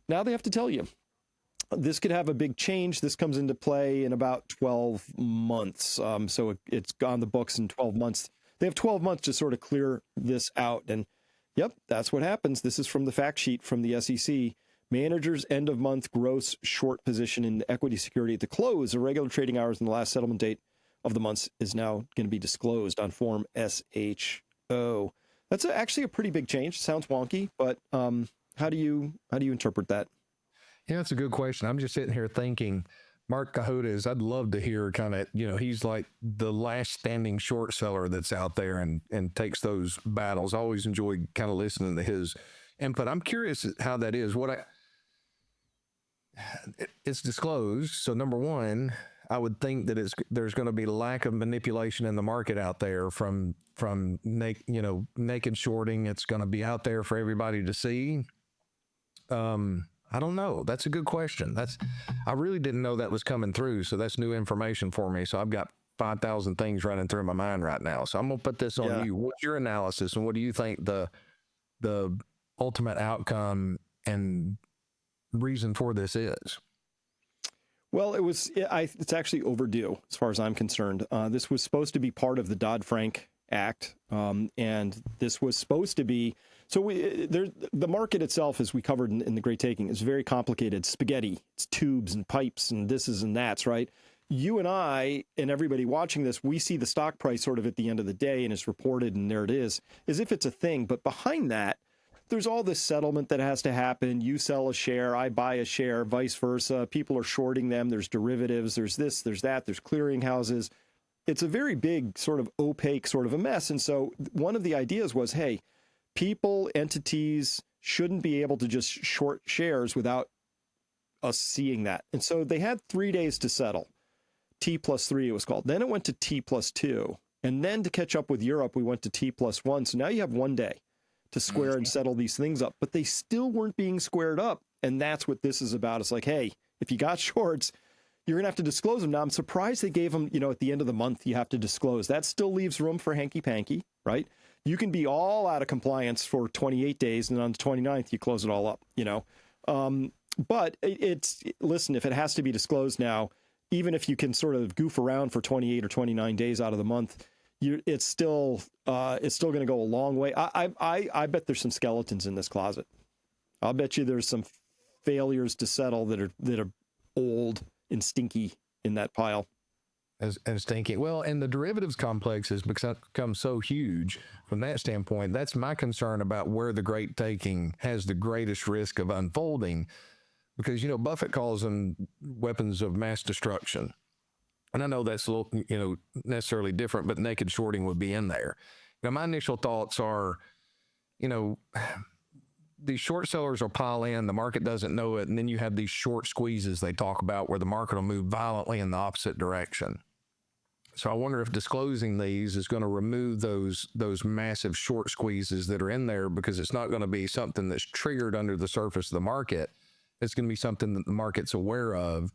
[SPEAKER 1] they have to tell you. This could have a big change. This comes into play in about 12 months. So it's on the books in 12 months. They have 12 months to sort of clear this out. And yep, that's what happens. This is from the fact sheet from the SEC. Managers' end of month gross short position in equity security at the close of regular trading hours in the last settlement date of the months is now going to be disclosed on Form SHO. That's actually a pretty big change. Sounds wonky, but how do you interpret that?
[SPEAKER 2] Yeah, that's a good question. I'm just sitting here thinking, Mark Cahotas, I'd love to hear kind of, he's like the last standing short seller that's out there and takes those battles. I always enjoy kind of listening to his input. I'm curious how that is. It's disclosed. So number one, I would think that there's going to be lack of manipulation in the market out there from naked shorting. It's going to be out there for everybody to see. I don't know. That's a good question. I really didn't know that was coming through. So that's new information for me. So I've got 5,000 things running through my mind right now. So I'm going to put this on you. What's your analysis and what do you think the ultimate outcome and reason for this is?
[SPEAKER 1] Well, it's actually overdue as far as I'm concerned. This was supposed to be part of the Dodd-Frank Act, and this was supposed to be. So the market itself, as we covered in the Great Taking, is very complicated. Spaghetti, it's tubes and pipes and thises and that's, right? You and I and everybody watching this, we see the stock price sort of at the end of the day and it's reported and there it is, as if it's a thing. But behind that, there's all this settlement that has to happen. You sell a share, I buy a share, vice versa. People are shorting them. There's derivatives. There's this, there's that. There's clearinghouses. It's a very big sort of opaque sort of a mess. And so one of the ideas was, hey, people, entities shouldn't be able to just short shares without us seeing that. And so they had 3 days to settle. T+3 it was called. Then it went to T+2. And then to catch up with Europe, we went to T+1. So now you have 1 day to square and settle these things up. But they still weren't being squared up. And that's what this is about. It's like, hey, if you got shorts, you're going to have to disclose them. Now, I'm surprised they gave them, at the end of the month, you have to disclose. That still leaves room for hanky-panky, right? You can be all out of compliance for 28 days, and on the 29th, you close it all up, But listen, if it has to be disclosed now, even if you can sort of goof around for 28 or 29 days out of the month, it's still going to go a long way. I bet there's some skeletons in this closet. I'll bet you there's some failures to settle that are old and stinky in that pile.
[SPEAKER 2] And stinky. Well, and the derivatives complex has become so huge from that standpoint. That's my concern about where the Great Taking has the greatest risk of unfolding, because, Buffett calls them weapons of mass destruction. And I know that's a little, necessarily different, but naked shorting would be in there. Now, my initial thoughts are, these short sellers will pile in, the market doesn't know it, and then you have these short squeezes they talk about where the market will move violently in the opposite direction. So I wonder if disclosing these is going to remove those massive short squeezes that are in there, because it's not going to be something that's triggered under the surface of the market. It's going to be something that the market's aware of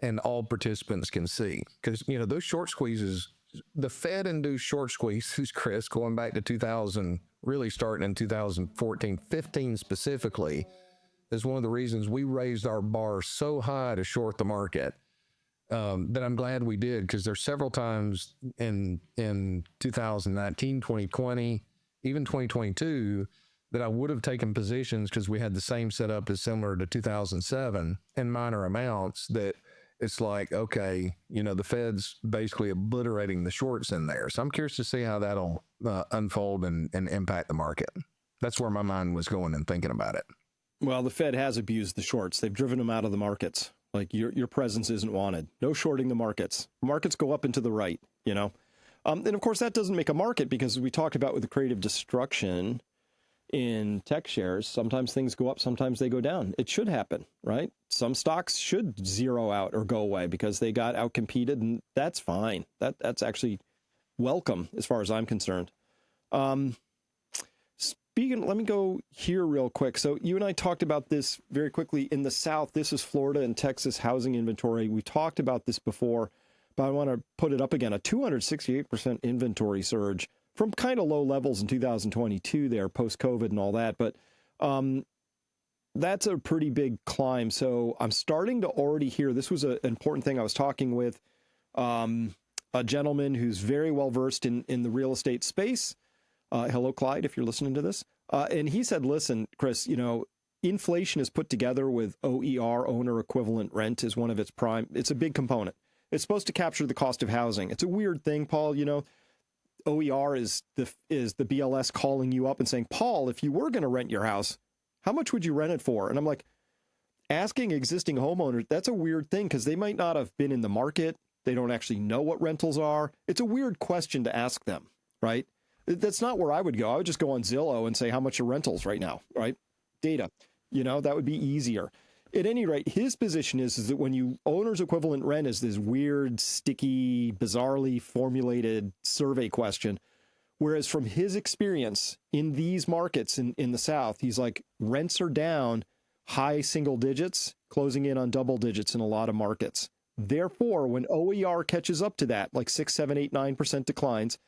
[SPEAKER 2] and all participants can see. Because, those short squeezes, the Fed-induced short squeezes, Chris, going back to 2000, really starting in 2014, 15 specifically, is one of the reasons we raised our bar so high to short the market. That I'm glad we did, because there's several times in 2019, 2020, even 2022, that I would have taken positions because we had the same setup as similar to 2007 in minor amounts, that it's like, okay, the Fed's basically obliterating the shorts in there. So I'm curious to see how that'll unfold and impact the market. That's where my mind was going and thinking about it.
[SPEAKER 1] Well, the Fed has abused the shorts. They've driven them out of the markets. Like, your presence isn't wanted. No shorting the markets. Markets go up and to the right, And of course, that doesn't make a market, because we talked about with the creative destruction in tech shares, sometimes things go up, sometimes they go down. It should happen, right? Some stocks should zero out or go away because they got outcompeted, and that's fine. That's actually welcome as far as I'm concerned. Let me go here real quick. So you and I talked about this very quickly. In the South, this is Florida and Texas housing inventory. We talked about this before, but I want to put it up again. A 268% inventory surge from kind of low levels in 2022 there, post-COVID and all that. But that's a pretty big climb. So I'm starting to already hear, this was an important thing. I was talking with a gentleman who's very well-versed in the real estate space. Hello, Clyde, if you're listening to this. And he said, listen, Chris, inflation is put together with OER, owner equivalent rent, is one of its prime. It's a big component. It's supposed to capture the cost of housing. It's a weird thing, Paul. OER is the BLS calling you up and saying, Paul, if you were going to rent your house, how much would you rent it for? And I'm like, asking existing homeowners, that's a weird thing, because they might not have been in the market. They don't actually know what rentals are. It's a weird question to ask them, right? That's not where I would go. I would just go on Zillow and say, how much are rentals right now, right? Data, that would be easier. At any rate, his position is that when you owner's equivalent rent is this weird, sticky, bizarrely formulated survey question, whereas from his experience in these markets in the South, he's like, rents are down high single digits, closing in on double digits in a lot of markets. Therefore, when OER catches up to that, like 6, 7, 8, 9% declines,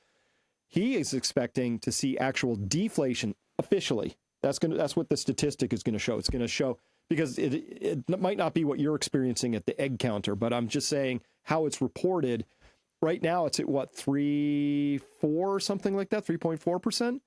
[SPEAKER 1] he is expecting to see actual deflation officially. That's what the statistic is going to show. It's going to show, because it might not be what you're experiencing at the egg counter, but I'm just saying how it's reported. Right now, it's at what, 3.4, something like that, 3.4%?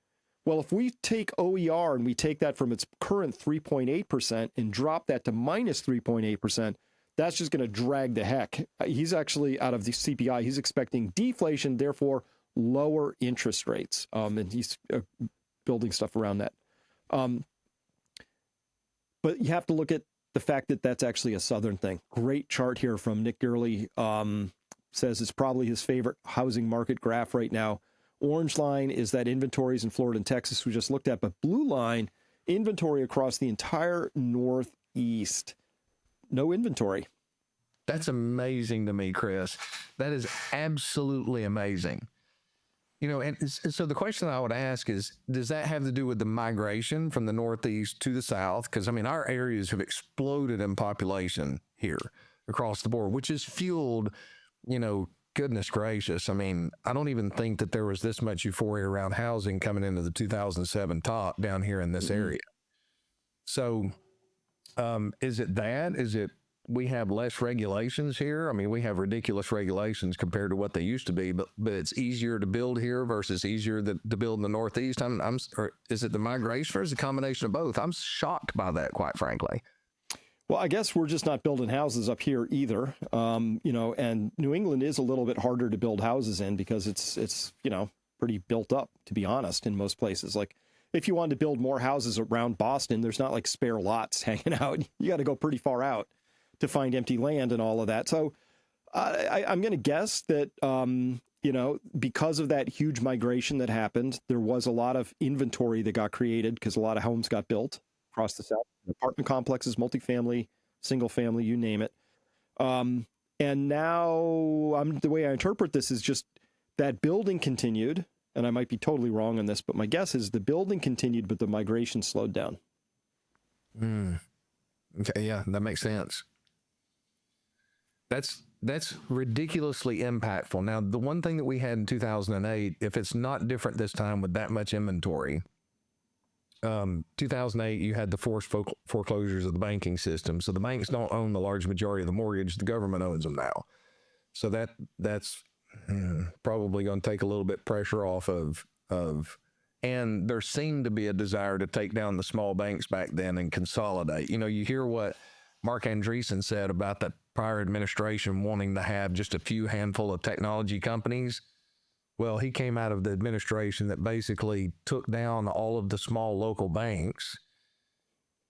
[SPEAKER 1] Well, if we take OER and we take that from its current 3.8% and drop that to minus 3.8%, that's just going to drag the heck. He's actually, out of the CPI, he's expecting deflation, therefore lower interest rates. And he's building stuff around that. But you have to look at the fact that that's actually a Southern thing. Great chart here from Nick Gurley. Says it's probably his favorite housing market graph right now. Orange line is that inventories in Florida and Texas we just looked at, but blue line, inventory across the entire Northeast. No inventory.
[SPEAKER 2] That's amazing to me, Chris. That is absolutely amazing. And so the question I would ask is, does that have to do with the migration from the Northeast to the South? Because, our areas have exploded in population here across the board, which has fueled, goodness gracious. I don't even think that there was this much euphoria around housing coming into the 2007 top down here in this area. So is it that? Is it we have less regulations here? We have ridiculous regulations compared to what they used to be, but it's easier to build here versus easier to build in the Northeast. Or is it the migration, or is it a combination of both? I'm shocked by that, quite frankly.
[SPEAKER 1] Well, I guess we're just not building houses up here either. And New England is a little bit harder to build houses in because it's pretty built up, to be honest, in most places. Like, if you wanted to build more houses around Boston, there's not like spare lots hanging out. You got to go pretty far out to find empty land and all of that. So I'm going to guess that because of that huge migration that happened, there was a lot of inventory that got created because a lot of homes got built across the South, apartment complexes, multifamily, single family, you name it. And now the way I interpret this is just that building continued, and I might be totally wrong on this, but my guess is the building continued, but the migration slowed down.
[SPEAKER 2] Okay, yeah, that makes sense. That's ridiculously impactful. Now, the one thing that we had in 2008, if it's not different this time with that much inventory, 2008, you had the forced foreclosures of the banking system. So the banks don't own the large majority of the mortgage. The government owns them now. So that's probably going to take a little bit pressure off of, and there seemed to be a desire to take down the small banks back then and consolidate. You hear what Mark Andreessen said about the prior administration wanting to have just a few handful of technology companies. Well, he came out of the administration that basically took down all of the small local banks,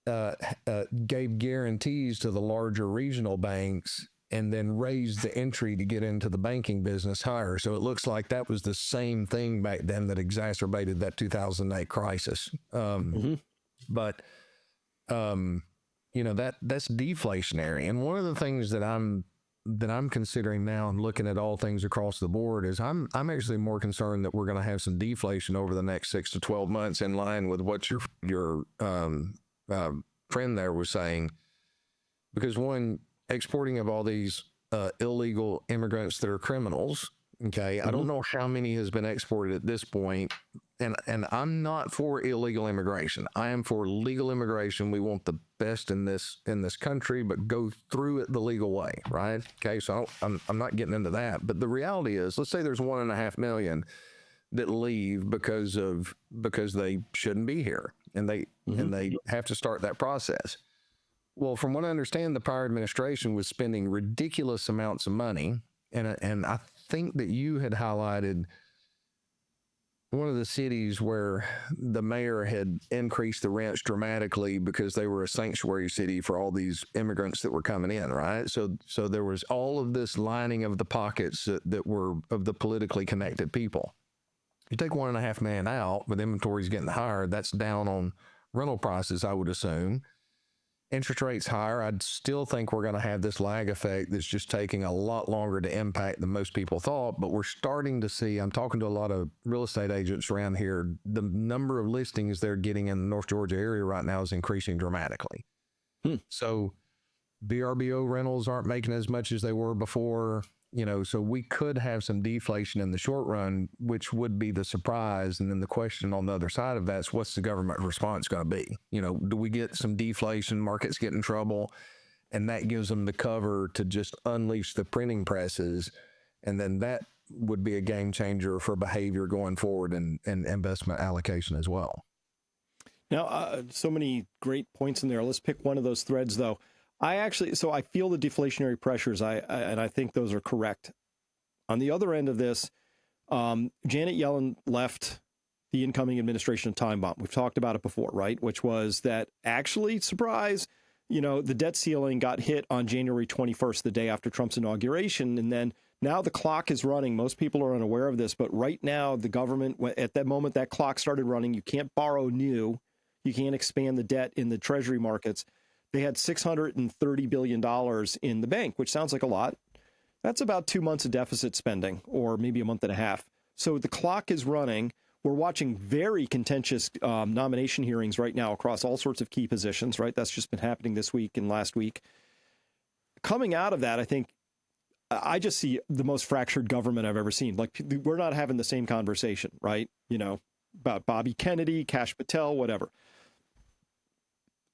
[SPEAKER 2] gave guarantees to the larger regional banks, and then raised the entry to get into the banking business higher. So it looks like that was the same thing back then that exacerbated that 2008 crisis. But that's deflationary. And one of the things that I'm considering now and looking at all things across the board is I'm actually more concerned that we're going to have some deflation over the next 6 to 12 months, in line with what your friend there was saying. Because one, exporting of all these illegal immigrants that are criminals, okay, I don't know how many has been exported at this point. And I'm not for illegal immigration. I am for legal immigration. We want the best in this country, but go through it the legal way, right? Okay, so I'm not getting into that. But the reality is, let's say there's 1.5 million that leave because they shouldn't be here, and they have to start that process. Well, from what I understand, the prior administration was spending ridiculous amounts of money, and I think that you had highlighted one of the cities where the mayor had increased the rents dramatically because they were a sanctuary city for all these immigrants that were coming in, right? So there was all of this lining of the pockets that were of the politically connected people. You take 1.5 million out, with inventories getting higher, that's down on rental prices, I would assume. Interest rates higher, I'd still think we're going to have this lag effect that's just taking a lot longer to impact than most people thought. But we're starting to see, I'm talking to a lot of real estate agents around here, the number of listings they're getting in the North Georgia area right now is increasing dramatically. So VRBO rentals aren't making as much as they were before. So we could have some deflation in the short run, which would be the surprise. And then the question on the other side of that is, what's the government response going to be? Do we get some deflation, markets get in trouble, and that gives them the cover to just unleash the printing presses? And then that would be a game changer for behavior going forward and investment allocation as well.
[SPEAKER 1] Now, so many great points in there. Let's pick one of those threads, though. I feel the deflationary pressures, and I think those are correct. On the other end of this, Janet Yellen left the incoming administration a time bomb. We've talked about it before, right? Which was that actually, surprise, the debt ceiling got hit on January 21st, the day after Trump's inauguration. And then now the clock is running. Most people are unaware of this, but right now the government, at that moment that clock started running, you can't borrow new. You can't expand the debt in the treasury markets. They had $630 billion in the bank, which sounds like a lot. That's about 2 months of deficit spending, or maybe a month and a half. So the clock is running. We're watching very contentious nomination hearings right now across all sorts of key positions, right? That's just been happening this week and last week. Coming out of that, I think I just see the most fractured government I've ever seen. Like, we're not having the same conversation, right? About Bobby Kennedy, Kash Patel, whatever.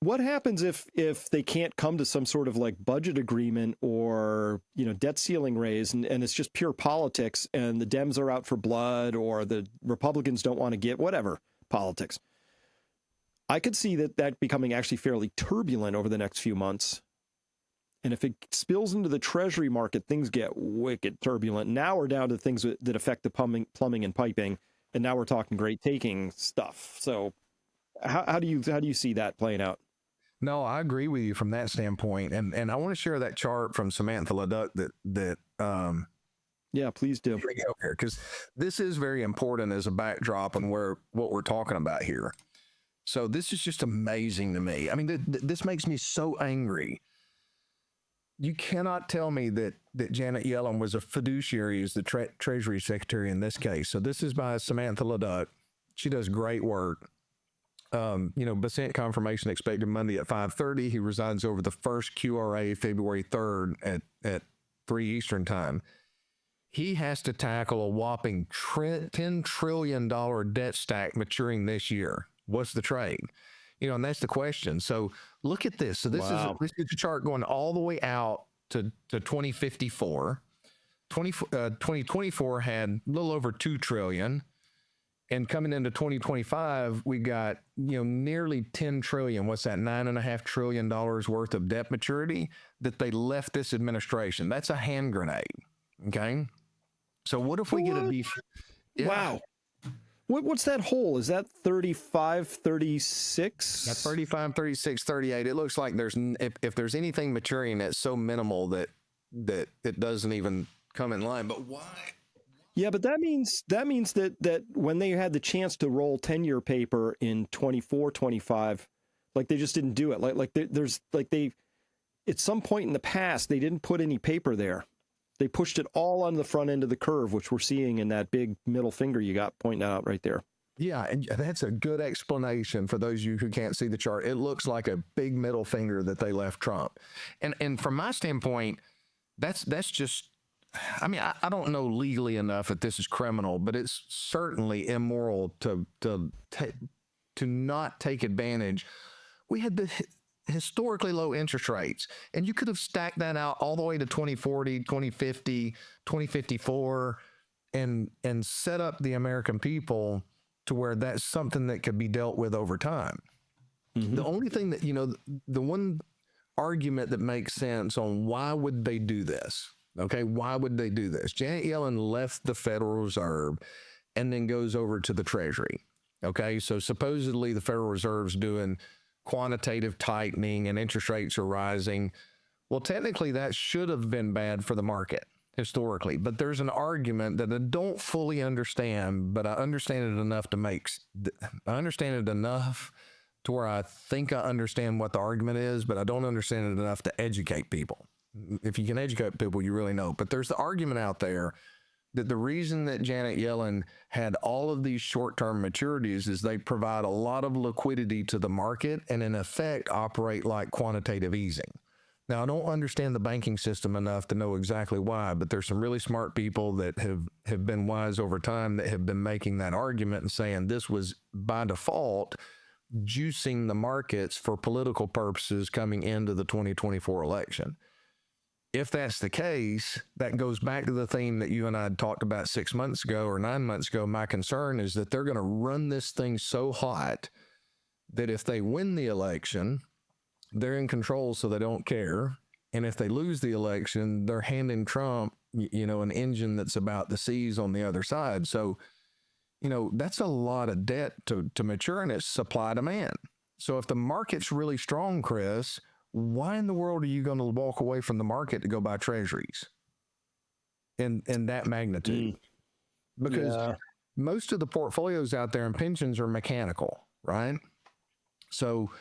[SPEAKER 1] What happens if they can't come to some sort of like budget agreement or, debt ceiling raise, and it's just pure politics, and the Dems are out for blood, or the Republicans don't want to get whatever politics? I could see that becoming actually fairly turbulent over the next few months. And if it spills into the treasury market, things get wicked turbulent. Now we're down to things that affect the plumbing and piping. And now we're talking great taking stuff. So how do you see that playing out?
[SPEAKER 2] No, I agree with you from that standpoint. And I want to share that chart from Samantha Leduc that
[SPEAKER 1] Yeah, please do.
[SPEAKER 2] Here we go here, because this is very important as a backdrop on what we're talking about here. So this is just amazing to me. I mean, this makes me so angry. You cannot tell me that Janet Yellen was a fiduciary as the Treasury Secretary in this case. So this is by Samantha Leduc. She does great work. Bassett confirmation expected Monday at 5:30. He resides over the first QRA February 3rd at 3 Eastern time. He has to tackle a whopping $10 trillion debt stack maturing this year. What's the trade? And that's the question. So look at this. So this is a chart going all the way out to 2054. 2024 had a little over 2 trillion. And coming into 2025, we got, nearly 10 trillion. What's that? $9.5 trillion worth of debt maturity that they left this administration. That's a hand grenade. Okay. So what if we get a beef? Yeah.
[SPEAKER 1] Wow. What's that hole? Is that 35, 36?
[SPEAKER 2] That's 35, 36, 38. It looks like if there's anything maturing, it's so minimal that it doesn't even come in line. But why?
[SPEAKER 1] Yeah, but that means that when they had the chance to roll 10-year paper in 24, 25, like they just didn't do it. At some point in the past, they didn't put any paper there. They pushed it all on the front end of the curve, which we're seeing in that big middle finger you got pointing out right there.
[SPEAKER 2] Yeah, and that's a good explanation for those of you who can't see the chart. It looks like a big middle finger that they left Trump. And from my standpoint, that's just, I mean, I don't know legally enough that this is criminal, but it's certainly immoral to not take advantage. We had the historically low interest rates, and you could have stacked that out all the way to 2040, 2050, 2054, and set up the American people to where that's something that could be dealt with over time. Mm-hmm. The only thing that, the one argument that makes sense on why would they do this? Okay, why would they do this? Janet Yellen left the Federal Reserve and then goes over to the Treasury. Okay, so supposedly the Federal Reserve's doing quantitative tightening and interest rates are rising. Well, technically that should have been bad for the market historically, but there's an argument that I don't fully understand, but I understand it enough to where I think I understand what the argument is, but I don't understand it enough to educate people. If you can educate people, you really know. But there's the argument out there that the reason that Janet Yellen had all of these short-term maturities is they provide a lot of liquidity to the market and in effect operate like quantitative easing. Now, I don't understand the banking system enough to know exactly why, but there's some really smart people that have been wise over time that have been making that argument and saying this was by default juicing the markets for political purposes coming into the 2024 election. If that's the case, that goes back to the theme that you and I had talked about 6 months ago or 9 months ago. My concern is that they're going to run this thing so hot that if they win the election, they're in control, so they don't care. And if they lose the election, they're handing Trump, an engine that's about to seize on the other side. So, that's a lot of debt to mature, and it's supply demand. So if the market's really strong, Chris, why in the world are you going to walk away from the market to go buy treasuries in that magnitude? Because most of the portfolios out there in pensions are mechanical, right? So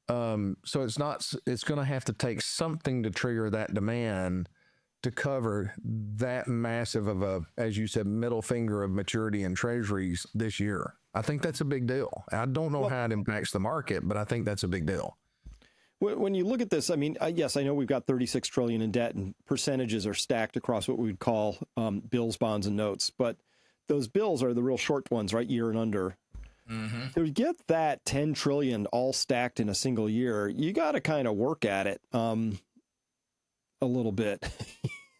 [SPEAKER 2] it's going to have to take something to trigger that demand to cover that massive of a, as you said, middle finger of maturity in treasuries this year. I think that's a big deal. I don't know how it impacts the market, but I think that's a big deal.
[SPEAKER 1] When you look at this, I mean, yes, I know we've got 36 trillion in debt and percentages are stacked across what we would call bills, bonds, and notes. But those bills are the real short ones, right? Year and under. Mm-hmm. To get that 10 trillion all stacked in a single year, you got to kind of work at it a little bit.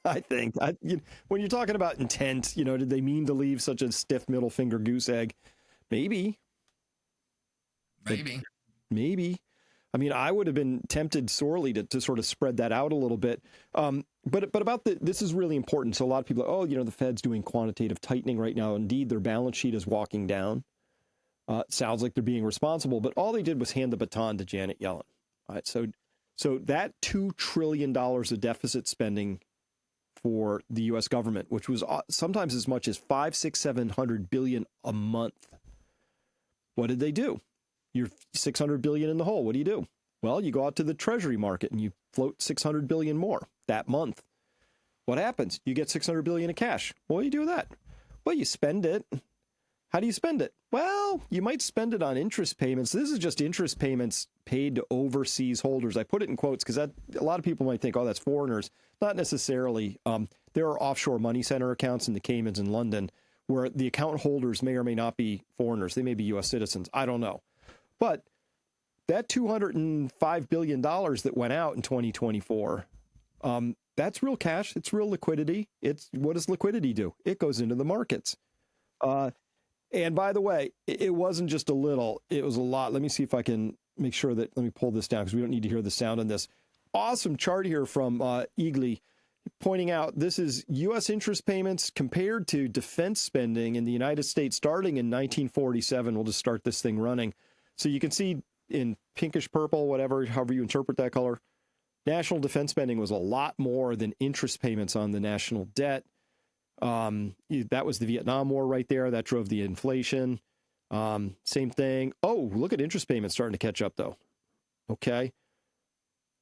[SPEAKER 1] I think when you're talking about intent, did they mean to leave such a stiff middle finger goose egg? Maybe. I mean, I would have been tempted sorely to sort of spread that out a little bit. But about this is really important. So a lot of people are, the Fed's doing quantitative tightening right now. Indeed, their balance sheet is walking down. It sounds like they're being responsible, but all they did was hand the baton to Janet Yellen. All right, so that $2 trillion of deficit spending for the U.S. government, which was sometimes as much as 500, 600, $700 billion a month. What did they do? You're 600 billion in the hole. What do? Well, you go out to the treasury market and you float 600 billion more that month. What happens? You get 600 billion in cash. What do you do with that? Well, you spend it. How do you spend it? Well, you might spend it on interest payments. This is just interest payments paid to overseas holders. I put it in quotes because a lot of people might think, oh, that's foreigners. Not necessarily. There are offshore money center accounts in the Caymans and London where the account holders may or may not be foreigners. They may be U.S. citizens. I don't know. But that $205 billion that went out in 2024, that's real cash. It's real liquidity. What does liquidity do? It goes into the markets. And by the way, it wasn't just a little, it was a lot. Let me see if I can make sure that, let me pull this down because we don't need to hear the sound on this. Awesome chart here from Eagly pointing out this is U.S. interest payments compared to defense spending in the United States starting in 1947. We'll just start this thing running. So you can see in pinkish purple, whatever, however you interpret that color, national defense spending was a lot more than interest payments on the national debt. That was the Vietnam War right there. That drove the inflation. Same thing. Oh, look at interest payments starting to catch up, though. Okay.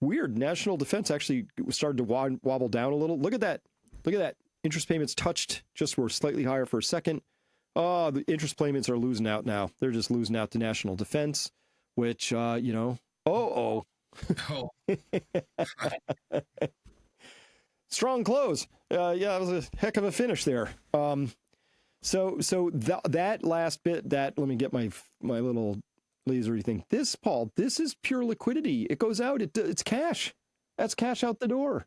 [SPEAKER 1] Weird. National defense actually started to wobble down a little. Look at that. Look at that. Interest payments were slightly higher for a second. Oh, the interest payments are losing out now. They're just losing out to national defense, which,
[SPEAKER 3] Oh.
[SPEAKER 1] Strong close. Yeah, it was a heck of a finish there. So that last bit, let me get my little lasery thing. This, Paul, this is pure liquidity. It goes out. It's cash. That's cash out the door.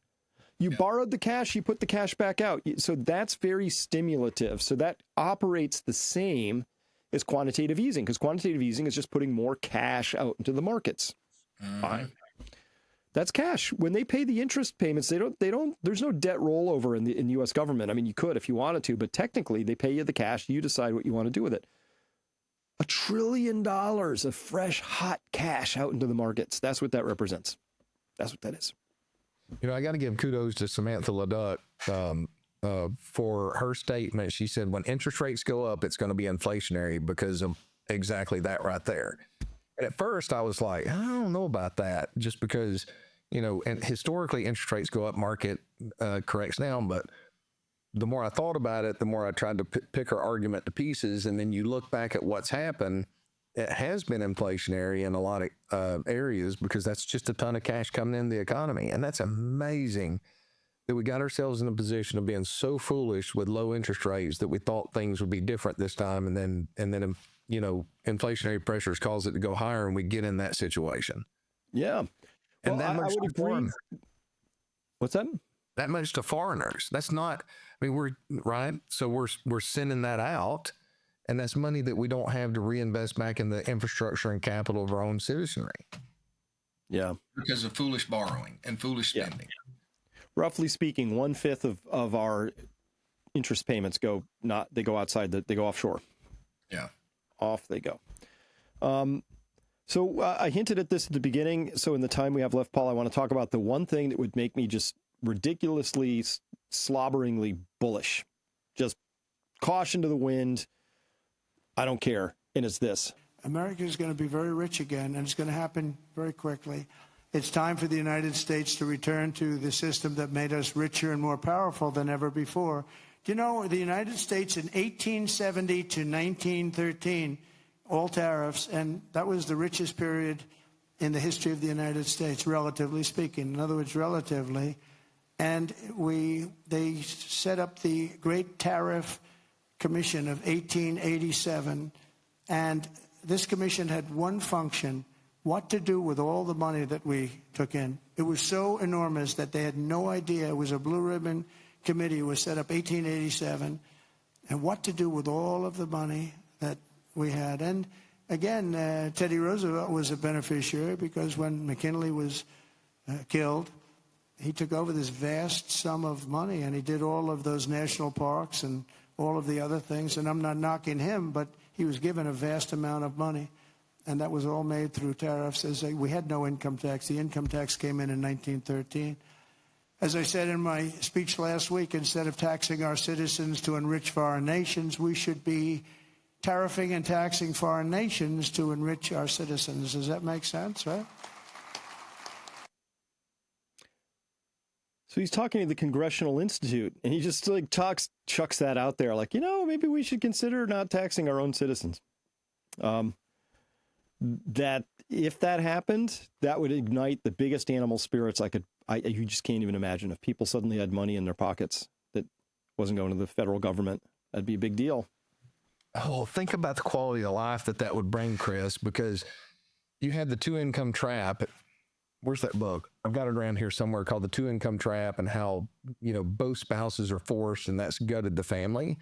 [SPEAKER 1] You borrowed the cash, you put the cash back out. So that's very stimulative. So that operates the same as quantitative easing, because quantitative easing is just putting more cash out into the markets. Fine. That's cash. When they pay the interest payments, they don't, there's no debt rollover in the U.S. government. I mean, you could if you wanted to, but technically they pay you the cash. You decide what you want to do with it. $1 trillion of fresh, hot cash out into the markets. That's what that represents. That's what that is.
[SPEAKER 2] I got to give kudos to Samantha Leduc for her statement. She said, when interest rates go up, it's going to be inflationary because of exactly that right there. And at first I was like, I don't know about that, just because, and historically interest rates go up, market corrects down. But the more I thought about it, the more I tried to pick her argument to pieces. And then you look back at what's happened, it has been inflationary in a lot of areas because that's just a ton of cash coming in the economy. And that's amazing that we got ourselves in a position of being so foolish with low interest rates that we thought things would be different this time. And then inflationary pressures cause it to go higher and we get in that situation.
[SPEAKER 1] Yeah.
[SPEAKER 2] And
[SPEAKER 1] well, I would agree. What's that?
[SPEAKER 2] That much to foreigners. That's not, we're right. So we're sending that out. And that's money that we don't have to reinvest back in the infrastructure and capital of our own citizenry.
[SPEAKER 1] Yeah.
[SPEAKER 3] Because of foolish borrowing and foolish spending.
[SPEAKER 1] Yeah. Roughly speaking, 1/5 of our interest payments go outside, they go offshore.
[SPEAKER 3] Yeah.
[SPEAKER 1] Off they go. So I hinted at this at the beginning. So in the time we have left, Paul, I want to talk about the one thing that would make me just ridiculously, slobberingly bullish. Just caution to the wind. I don't care. And it's this.
[SPEAKER 4] America is going to be very rich again, and it's going to happen very quickly. It's time for the United States to return to the system that made us richer and more powerful than ever before. Do you know the United States in 1870 to 1913, all tariffs, and that was the richest period in the history of the United States, relatively speaking. In other words, relatively. And they set up the Great Tariff Commission of 1887, and this commission had one function: what to do with all the money that we took in. It was so enormous that they had no idea. It was a blue ribbon committee. It was set up 1887, and what to do with all of the money that we had. And again, Teddy Roosevelt was a beneficiary because when McKinley was killed, he took over this vast sum of money, and he did all of those national parks and all of the other things. And I'm not knocking him, but he was given a vast amount of money. And that was all made through tariffs. We had no income tax. The income tax came in 1913. As I said in my speech last week, instead of taxing our citizens to enrich foreign nations, we should be tariffing and taxing foreign nations to enrich our citizens. Does that make sense, right?
[SPEAKER 1] So he's talking to the Congressional Institute, and he just like chucks that out there, like, maybe we should consider not taxing our own citizens. That if that happened, that would ignite the biggest animal spirits you just can't even imagine. If people suddenly had money in their pockets that wasn't going to the federal government, that'd be a big deal.
[SPEAKER 2] Oh, think about the quality of life that would bring, Chris, because you had the two-income trap. Where's that book? I've got it around here somewhere called The Two-Income Trap, and how, both spouses are forced, and that's gutted the family.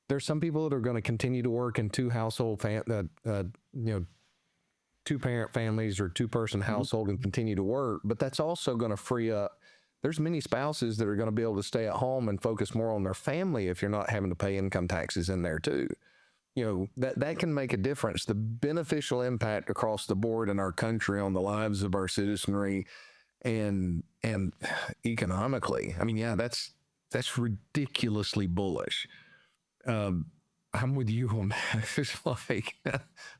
[SPEAKER 2] There's some people that are going to continue to work in two-parent families or two-person household and continue to work, but that's also going to free up. There's many spouses that are going to be able to stay at home and focus more on their family if you're not having to pay income taxes in there too. That can make a difference. The beneficial impact across the board in our country on the lives of our citizenry and economically. I mean, yeah, that's ridiculously bullish. I'm with you on that. It's like,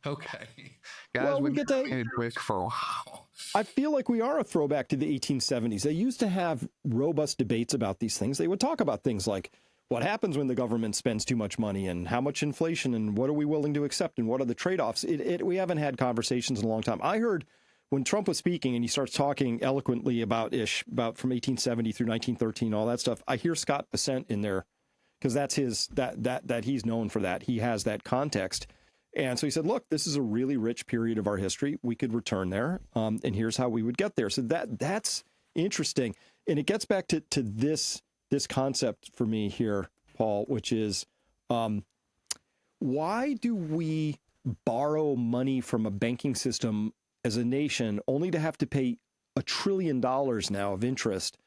[SPEAKER 2] okay, guys,
[SPEAKER 1] Well, we
[SPEAKER 2] we've
[SPEAKER 1] get
[SPEAKER 2] been
[SPEAKER 1] to-
[SPEAKER 2] in risk for a while.
[SPEAKER 1] I feel like we are a throwback to the 1870s. They used to have robust debates about these things. They would talk about things like what happens when the government spends too much money and how much inflation and what are we willing to accept and what are the trade-offs. We haven't had conversations in a long time. I heard when Trump was speaking and he starts talking eloquently about from 1870 through 1913, all that stuff, I hear Scott Bessent in there because that's that he's known for that. He has that context. And so he said, look, this is a really rich period of our history. We could return there. And here's how we would get there. So that's interesting. And it gets back to this concept for me here, Paul, which is why do we borrow money from a banking system as a nation only to have to pay $1 trillion now of interest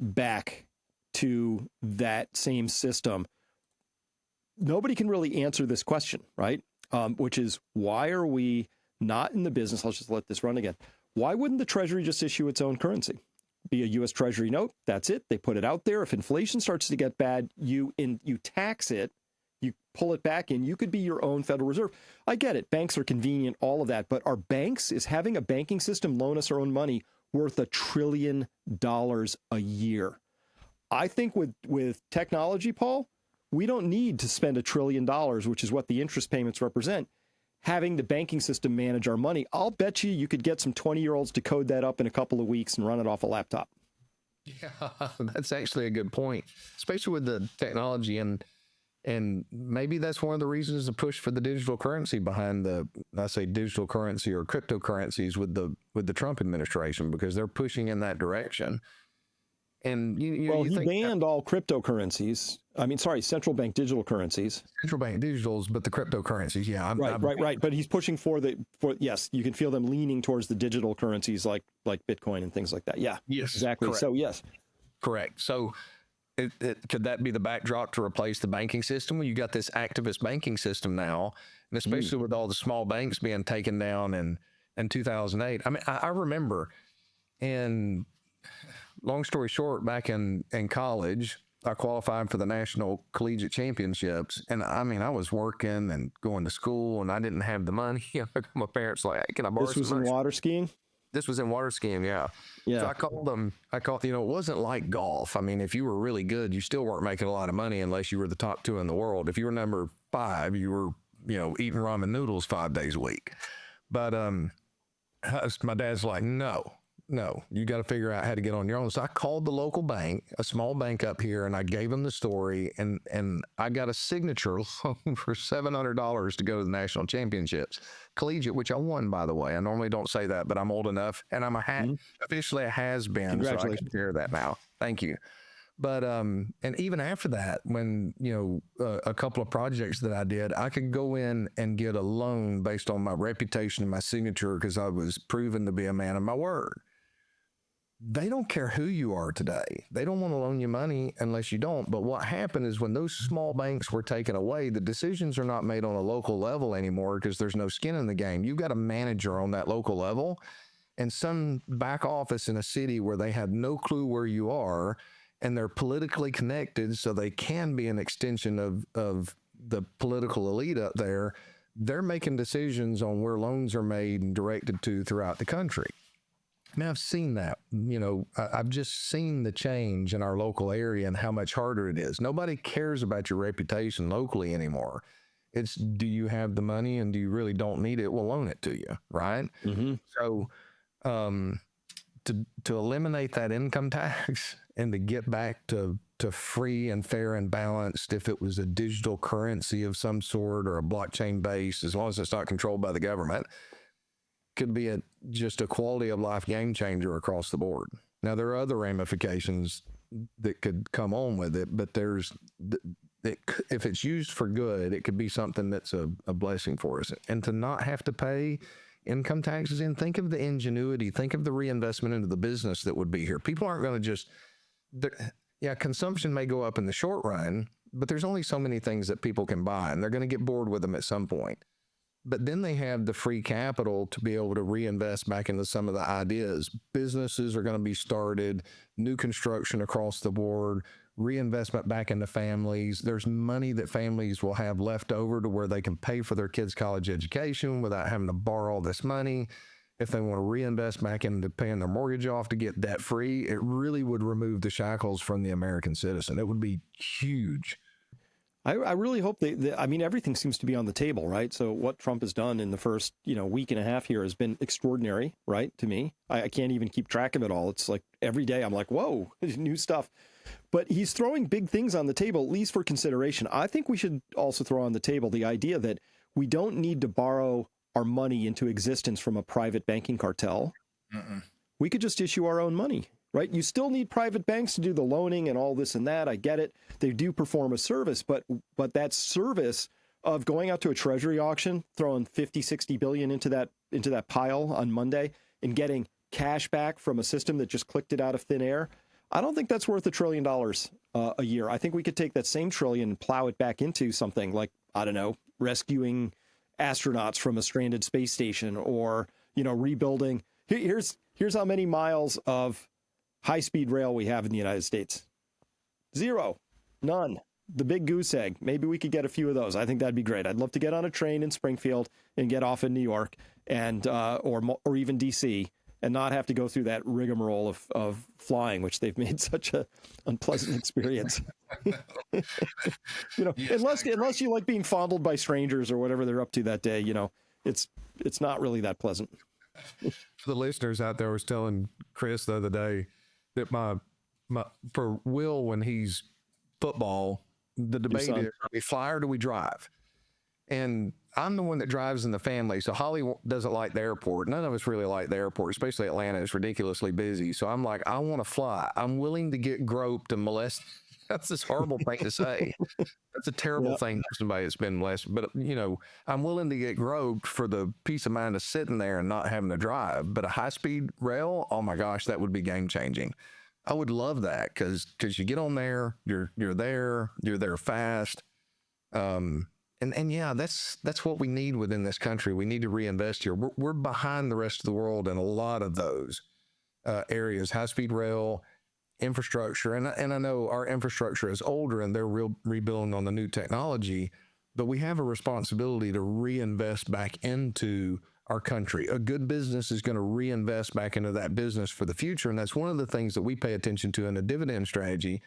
[SPEAKER 1] back to that same system? Nobody can really answer this question, right? Which is, why are we not in the business? Let's just let this run again. Why wouldn't the Treasury just issue its own currency? Be a U.S. Treasury note. That's it. They put it out there. If inflation starts to get bad, you tax it, you pull it back in. You could be your own Federal Reserve. I get it. Banks are convenient, all of that. But is having a banking system loan us our own money worth $1 trillion a year? I think with technology, Paul, we don't need to spend $1 trillion, which is what the interest payments represent, having the banking system manage our money. I'll bet you could get some 20-year-olds to code that up in a couple of weeks and run it off a laptop.
[SPEAKER 2] Yeah, that's actually a good point, especially with the technology. And maybe that's one of the reasons the push for the digital currency behind I say digital currency or cryptocurrencies with the Trump administration, because they're pushing in that direction. And he
[SPEAKER 1] banned all cryptocurrencies. I mean, sorry, central bank digital currencies.
[SPEAKER 2] Central bank digitals, but the cryptocurrencies, yeah.
[SPEAKER 1] Right. But he's pushing yes, you can feel them leaning towards the digital currencies like Bitcoin and things like that. Yeah,
[SPEAKER 2] yes,
[SPEAKER 1] exactly.
[SPEAKER 2] Correct.
[SPEAKER 1] So yes,
[SPEAKER 2] correct. So could that be the backdrop to replace the banking system? Well, you got this activist banking system now, and especially with all the small banks being taken down in 2008. I mean, I remember, and long story short, back in college, I qualified for the National Collegiate Championships. And I mean, I was working and going to school and I didn't have the money. My parents were like, hey, can I borrow some money?
[SPEAKER 1] This was in water skiing?
[SPEAKER 2] This was in water skiing, yeah. So I called them. It wasn't like golf. I mean, if you were really good, you still weren't making a lot of money unless you were the top 2 in the world. If you were number 5, you were, eating ramen noodles 5 days a week. But my dad's like, no, you got to figure out how to get on your own. So I called the local bank, a small bank up here, and I gave them the story, and I got a signature loan for $700 to go to the national championships, collegiate, which I won, by the way. I normally don't say that, but I'm old enough, and I'm officially a has-been, so I can share that now. Thank you. But and even after that, when a couple of projects that I did, I could go in and get a loan based on my reputation and my signature because I was proven to be a man of my word. They don't care who you are today. They don't want to loan you money unless you don't. But what happened is when those small banks were taken away, the decisions are not made on a local level anymore because there's no skin in the game. You've got a manager on that local level, and some back office in a city where they have no clue where you are, and they're politically connected, so they can be an extension of the political elite up there. They're making decisions on where loans are made and directed to throughout the country. Now, I've seen that. I've just seen the change in our local area and how much harder it is. Nobody cares about your reputation locally anymore. It's, do you have the money, and do you really don't need it? We'll loan it to you, right?
[SPEAKER 1] Mm-hmm.
[SPEAKER 2] So to eliminate that income tax and to get back to free and fair and balanced, if it was a digital currency of some sort or a blockchain base, as long as it's not controlled by the government, could be just a quality of life game changer across the board. Now, there are other ramifications that could come on with it, but if it's used for good, it could be something that's a blessing for us. And to not have to pay income taxes in, think of the ingenuity, think of the reinvestment into the business that would be here. People aren't going to just, consumption may go up in the short run, but there's only so many things that people can buy, and they're going to get bored with them at some point. But then they have the free capital to be able to reinvest back into some of the ideas. Businesses are going to be started, new construction across the board, reinvestment back into families. There's money that families will have left over to where they can pay for their kids' college education without having to borrow all this money. If they want to reinvest back into paying their mortgage off to get debt free, it really would remove the shackles from the American citizen. It would be huge.
[SPEAKER 1] I really hope everything seems to be on the table, right? So what Trump has done in the first, week and a half here has been extraordinary, right? To me, I can't even keep track of it all. It's like every day I'm like, whoa, new stuff. But he's throwing big things on the table, at least for consideration. I think we should also throw on the table the idea that we don't need to borrow our money into existence from a private banking cartel. We could just issue our own money. Right? You still need private banks to do the loaning and all this and that. I get it. They do perform a service, but that service of going out to a treasury auction, throwing 50, 60 billion into that pile on Monday and getting cash back from a system that just clicked it out of thin air, I don't think that's worth $1 trillion a year. I think we could take that same trillion and plow it back into something like, I don't know, rescuing astronauts from a stranded space station, or, rebuilding. Here's how many miles of high-speed rail we have in the United States. 0. None. The big goose egg. Maybe we could get a few of those. I think that'd be great. I'd love to get on a train in Springfield and get off in New York and or even DC, and not have to go through that rigmarole of flying, which they've made such a unpleasant experience. Unless you like being fondled by strangers or whatever they're up to that day, it's not really that pleasant.
[SPEAKER 2] For the listeners out there, I was telling Chris the other day that my for Will, when he's football, the debate is, do we fly or do we drive? And I'm the one that drives in the family. So Holly doesn't like the airport. None of us really like the airport, especially Atlanta. It's ridiculously busy. So I'm like, I want to fly. I'm willing to get groped and molested. That's this horrible thing to say. That's a terrible thing for somebody that's been molested. But, I'm willing to get groped for the peace of mind of sitting there and not having to drive. But a high-speed rail, oh my gosh, that would be game-changing. I would love that because you get on there, you're there fast. And yeah, that's what we need within this country. We need to reinvest here. We're behind the rest of the world in a lot of those areas. High-speed rail, infrastructure, and I know our infrastructure is older and they're rebuilding on the new technology, but we have a responsibility to reinvest back into our country. A good business is going to reinvest back into that business for the future, and that's one of the things that we pay attention to in a dividend strategy.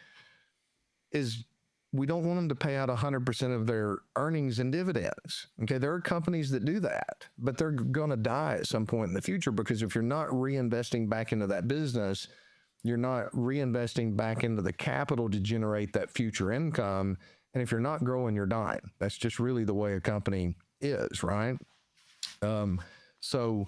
[SPEAKER 2] Is we don't want them to pay out 100% of their earnings in dividends. Okay, there are companies that do that, but they're going to die at some point in the future, because if you're not reinvesting back into that business, you're not reinvesting back into the capital to generate that future income. And if you're not growing, you're dying. That's just really the way a company is, right? So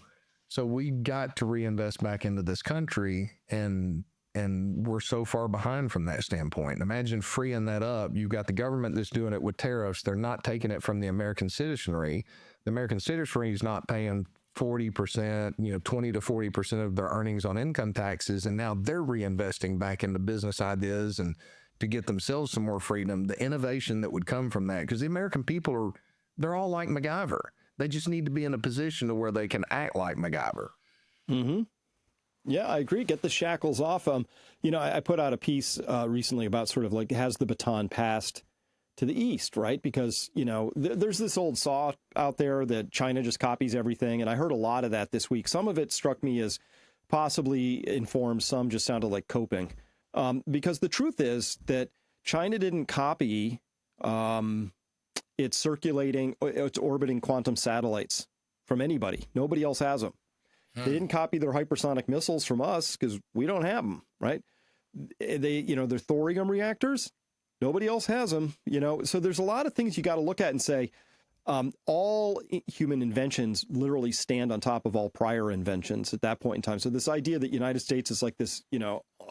[SPEAKER 2] we got to reinvest back into this country, and we're so far behind from that standpoint. Imagine freeing that up. You've got the government that's doing it with tariffs. They're not taking it from the American citizenry. The American citizenry is not paying 40%, 20 to 40% of their earnings on income taxes. And now they're reinvesting back into business ideas and to get themselves some more freedom, the innovation that would come from that. Because the American people they're all like MacGyver. They just need to be in a position to where they can act like MacGyver.
[SPEAKER 1] Mm-hmm. Yeah, I agree. Get the shackles off. I put out a piece recently about sort of like, has the baton passed to the East, right? Because, there's this old saw out there that China just copies everything. And I heard a lot of that this week. Some of it struck me as possibly informed. Some just sounded like coping. Because the truth is that China didn't copy its orbiting quantum satellites from anybody. Nobody else has them. They didn't copy their hypersonic missiles from us because we don't have them, right? Their thorium reactors, nobody else has them, So there's a lot of things you got to look at and say, all human inventions literally stand on top of all prior inventions at that point in time. So this idea that United States is like this,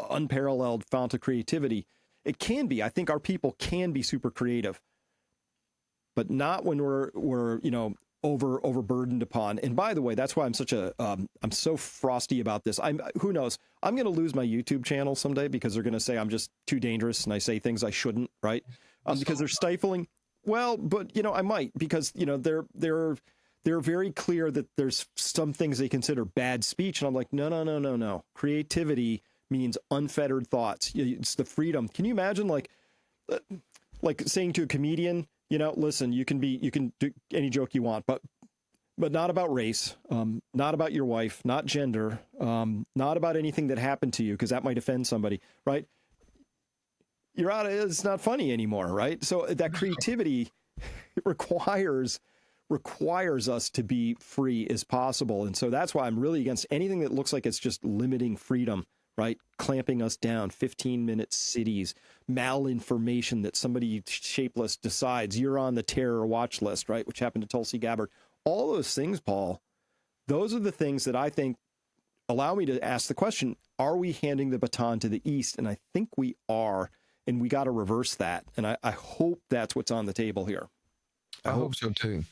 [SPEAKER 1] unparalleled fount of creativity, it can be. I think our people can be super creative, but not when we're overburdened upon. And by the way, that's why I'm so frosty about this. Who knows? I'm going to lose my YouTube channel someday because they're going to say I'm just too dangerous and I say things I shouldn't, right? Because they're stifling. Well, but I might, because they're very clear that there's some things they consider bad speech, and I'm like, no. Creativity means unfettered thoughts. It's the freedom. Can you imagine like saying to a comedian, listen, you can do any joke you want, but not about race, not about your wife, not gender, not about anything that happened to you, because that might offend somebody, right? You're out of, it's not funny anymore, right? So that creativity requires us to be free as possible. And so that's why I'm really against anything that looks like it's just limiting freedom, right? Clamping us down, 15-minute cities, malinformation that somebody shapeless decides you're on the terror watch list, right? Which happened to Tulsi Gabbard. All those things, Paul, those are the things that I think allow me to ask the question, are we handing the baton to the East? And I think we are, and we got to reverse that. And I hope that's what's on the table here.
[SPEAKER 2] I hope so too.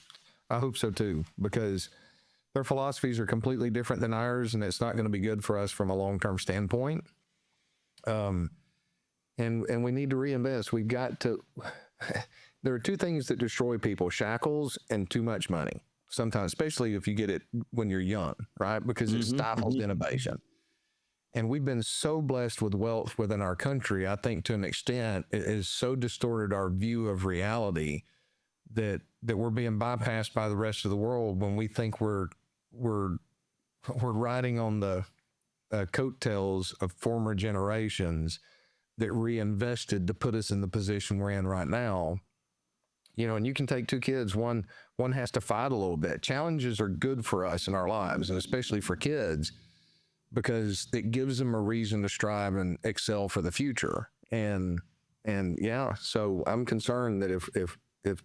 [SPEAKER 2] I hope so too, because their philosophies are completely different than ours, and it's not going to be good for us from a long-term standpoint. And we need to reinvest. We've got to. There are two things that destroy people: shackles and too much money. Sometimes, especially if you get it when you're young, right? Because it stifles innovation. And we've been so blessed with wealth within our country. I think to an extent, it has so distorted our view of reality that we're being bypassed by the rest of the world when we think we're riding on the coattails of former generations that reinvested to put us in the position we're in right now. And you can take two kids, one has to fight a little bit. Challenges are good for us in our lives, and especially for kids, because it gives them a reason to strive and excel for the future. And so I'm concerned that if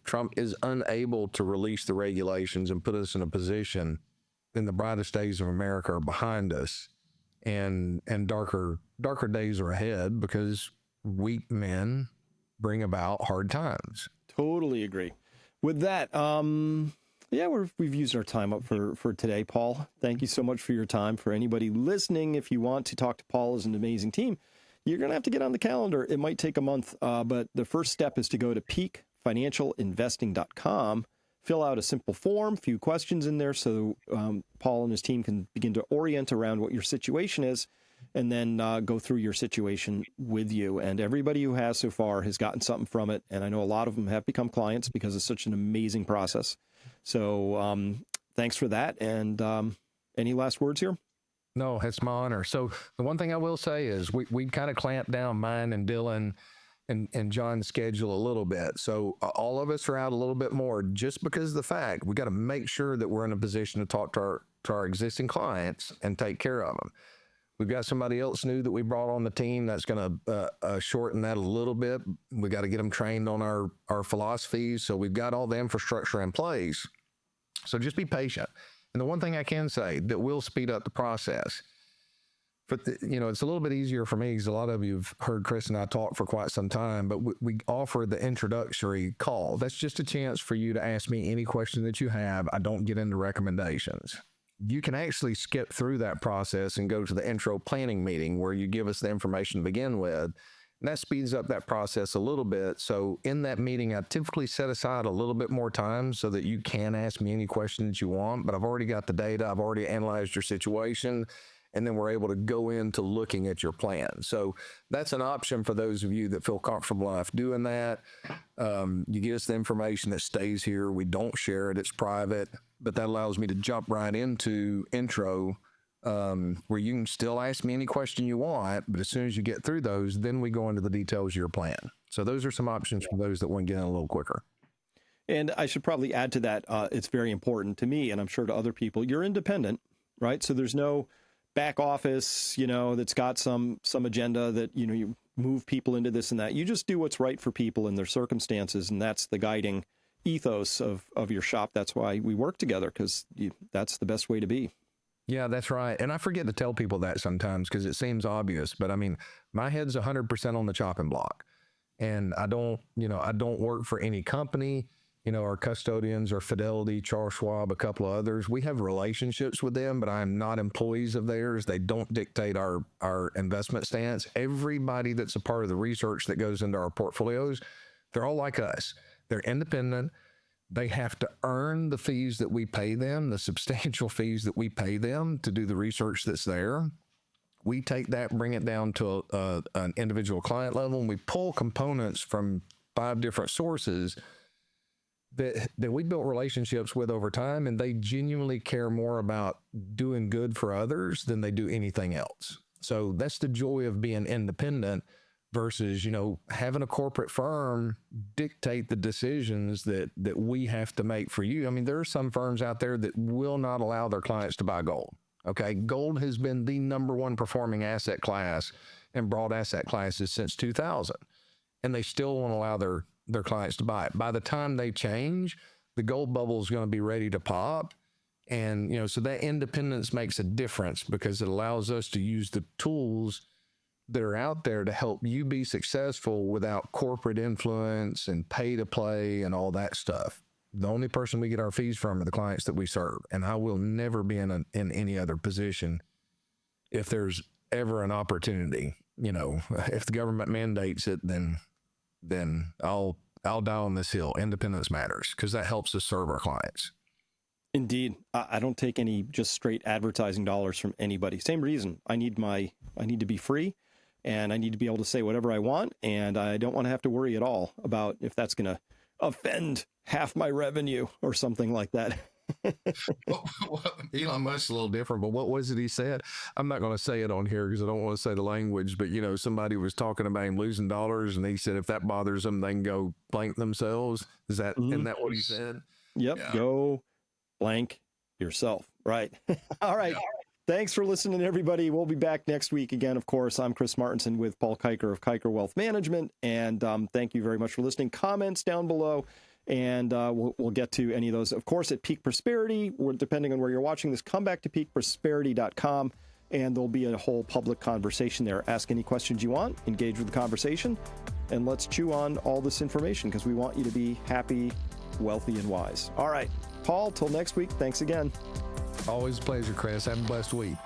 [SPEAKER 2] Trump is unable to release the regulations and put us in a position, then the brightest days of America are behind us, and darker days are ahead, because weak men bring about hard times.
[SPEAKER 1] Totally agree with that. We've used our time up for today, Paul. Thank you so much for your time. For anybody listening, if you want to talk to Paul as an amazing team, you're going to have to get on the calendar. It might take a month, but the first step is to go to peakfinancialinvesting.com, fill out a simple form, few questions in there, so Paul and his team can begin to orient around what your situation is, and then go through your situation with you. And everybody who has so far has gotten something from it, and I know a lot of them have become clients because it's such an amazing process. So thanks for that. And any last words here?
[SPEAKER 2] No, it's my honor. So the one thing I will say is we kind of clamped down mine and Dylan and John's schedule a little bit. So all of us are out a little bit more, just because of the fact we got to make sure that we're in a position to talk to our existing clients and take care of them. We've got somebody else new that we brought on the team that's going to shorten that a little bit. We got to get them trained on our philosophies. So we've got all the infrastructure in place. So just be patient. And the one thing I can say that will speed up the process, but it's a little bit easier for me because a lot of you have heard Chris and I talk for quite some time, but we offer the introductory call. That's just a chance for you to ask me any question that you have. I don't get into recommendations. You can actually skip through that process and go to the intro planning meeting, where you give us the information to begin with. And that speeds up that process a little bit. So in that meeting, I typically set aside a little bit more time so that you can ask me any questions you want, but I've already got the data. I've already analyzed your situation, and then we're able to go into looking at your plan. So that's an option for those of you that feel comfortable enough doing that. You get us the information that stays here. We don't share it. It's private, but that allows me to jump right into intro, where you can still ask me any question you want, but as soon as you get through those, then we go into the details of your plan. So those are some options for those that want to get in a little quicker.
[SPEAKER 1] And I should probably add to that, it's very important to me, and I'm sure to other people, you're independent, right? So there's no back office, that's got some agenda that, you move people into this and that. You just do what's right for people in their circumstances, and that's the guiding ethos of your shop. That's why we work together, because that's the best way to be.
[SPEAKER 2] Yeah, that's right. And I forget to tell people that sometimes because it seems obvious, but I mean, my head's 100% on the chopping block, and I don't work for any company. Our custodians are Fidelity, Charles Schwab, a couple of others. We have relationships with them, but I am not employees of theirs. They don't dictate our investment stance. Everybody that's a part of the research that goes into our portfolios, they're all like us. They're independent. They have to earn the fees that we pay them, the substantial fees that we pay them to do the research that's there. We take that, bring it down to an individual client level, and we pull components from 5 different sources that we built relationships with over time, and they genuinely care more about doing good for others than they do anything else. So that's the joy of being independent versus, having a corporate firm dictate the decisions that we have to make for you. I mean, there are some firms out there that will not allow their clients to buy gold. Okay. Gold has been the #1 performing asset class in broad asset classes since 2000, and they still won't allow their clients to buy it. By the time they change, the gold bubble is going to be ready to pop. And, so that independence makes a difference because it allows us to use the tools that are out there to help you be successful without corporate influence and pay to play and all that stuff. The only person we get our fees from are the clients that we serve. And I will never be in any other position if there's ever an opportunity. If the government mandates it, then I'll die on this hill. Independence matters because that helps us serve our clients.
[SPEAKER 1] Indeed. I don't take any just straight advertising dollars from anybody. Same reason. I need to be free, and I need to be able to say whatever I want, and I don't want to have to worry at all about if that's going to offend half my revenue or something like that.
[SPEAKER 2] Well, Elon Musk's a little different, but what was it he said? I'm not going to say it on here because I don't want to say the language, but somebody was talking about him losing dollars, and he said if that bothers them, they can go blank themselves. Isn't that what he said?
[SPEAKER 1] Yep. Yeah. Go blank yourself. Right. All right. Yeah. Thanks for listening, everybody. We'll be back next week again. Of course, I'm Chris Martinson with Paul Kiker of Kiker Wealth Management. And thank you very much for listening. Comments down below, and we'll get to any of those. Of course, at Peak Prosperity, depending on where you're watching this, come back to peakprosperity.com, and there'll be a whole public conversation there. Ask any questions you want, engage with the conversation, and let's chew on all this information because we want you to be happy, wealthy, and wise. All right, Paul, till next week. Thanks again.
[SPEAKER 2] Always a pleasure, Chris. Have a blessed week.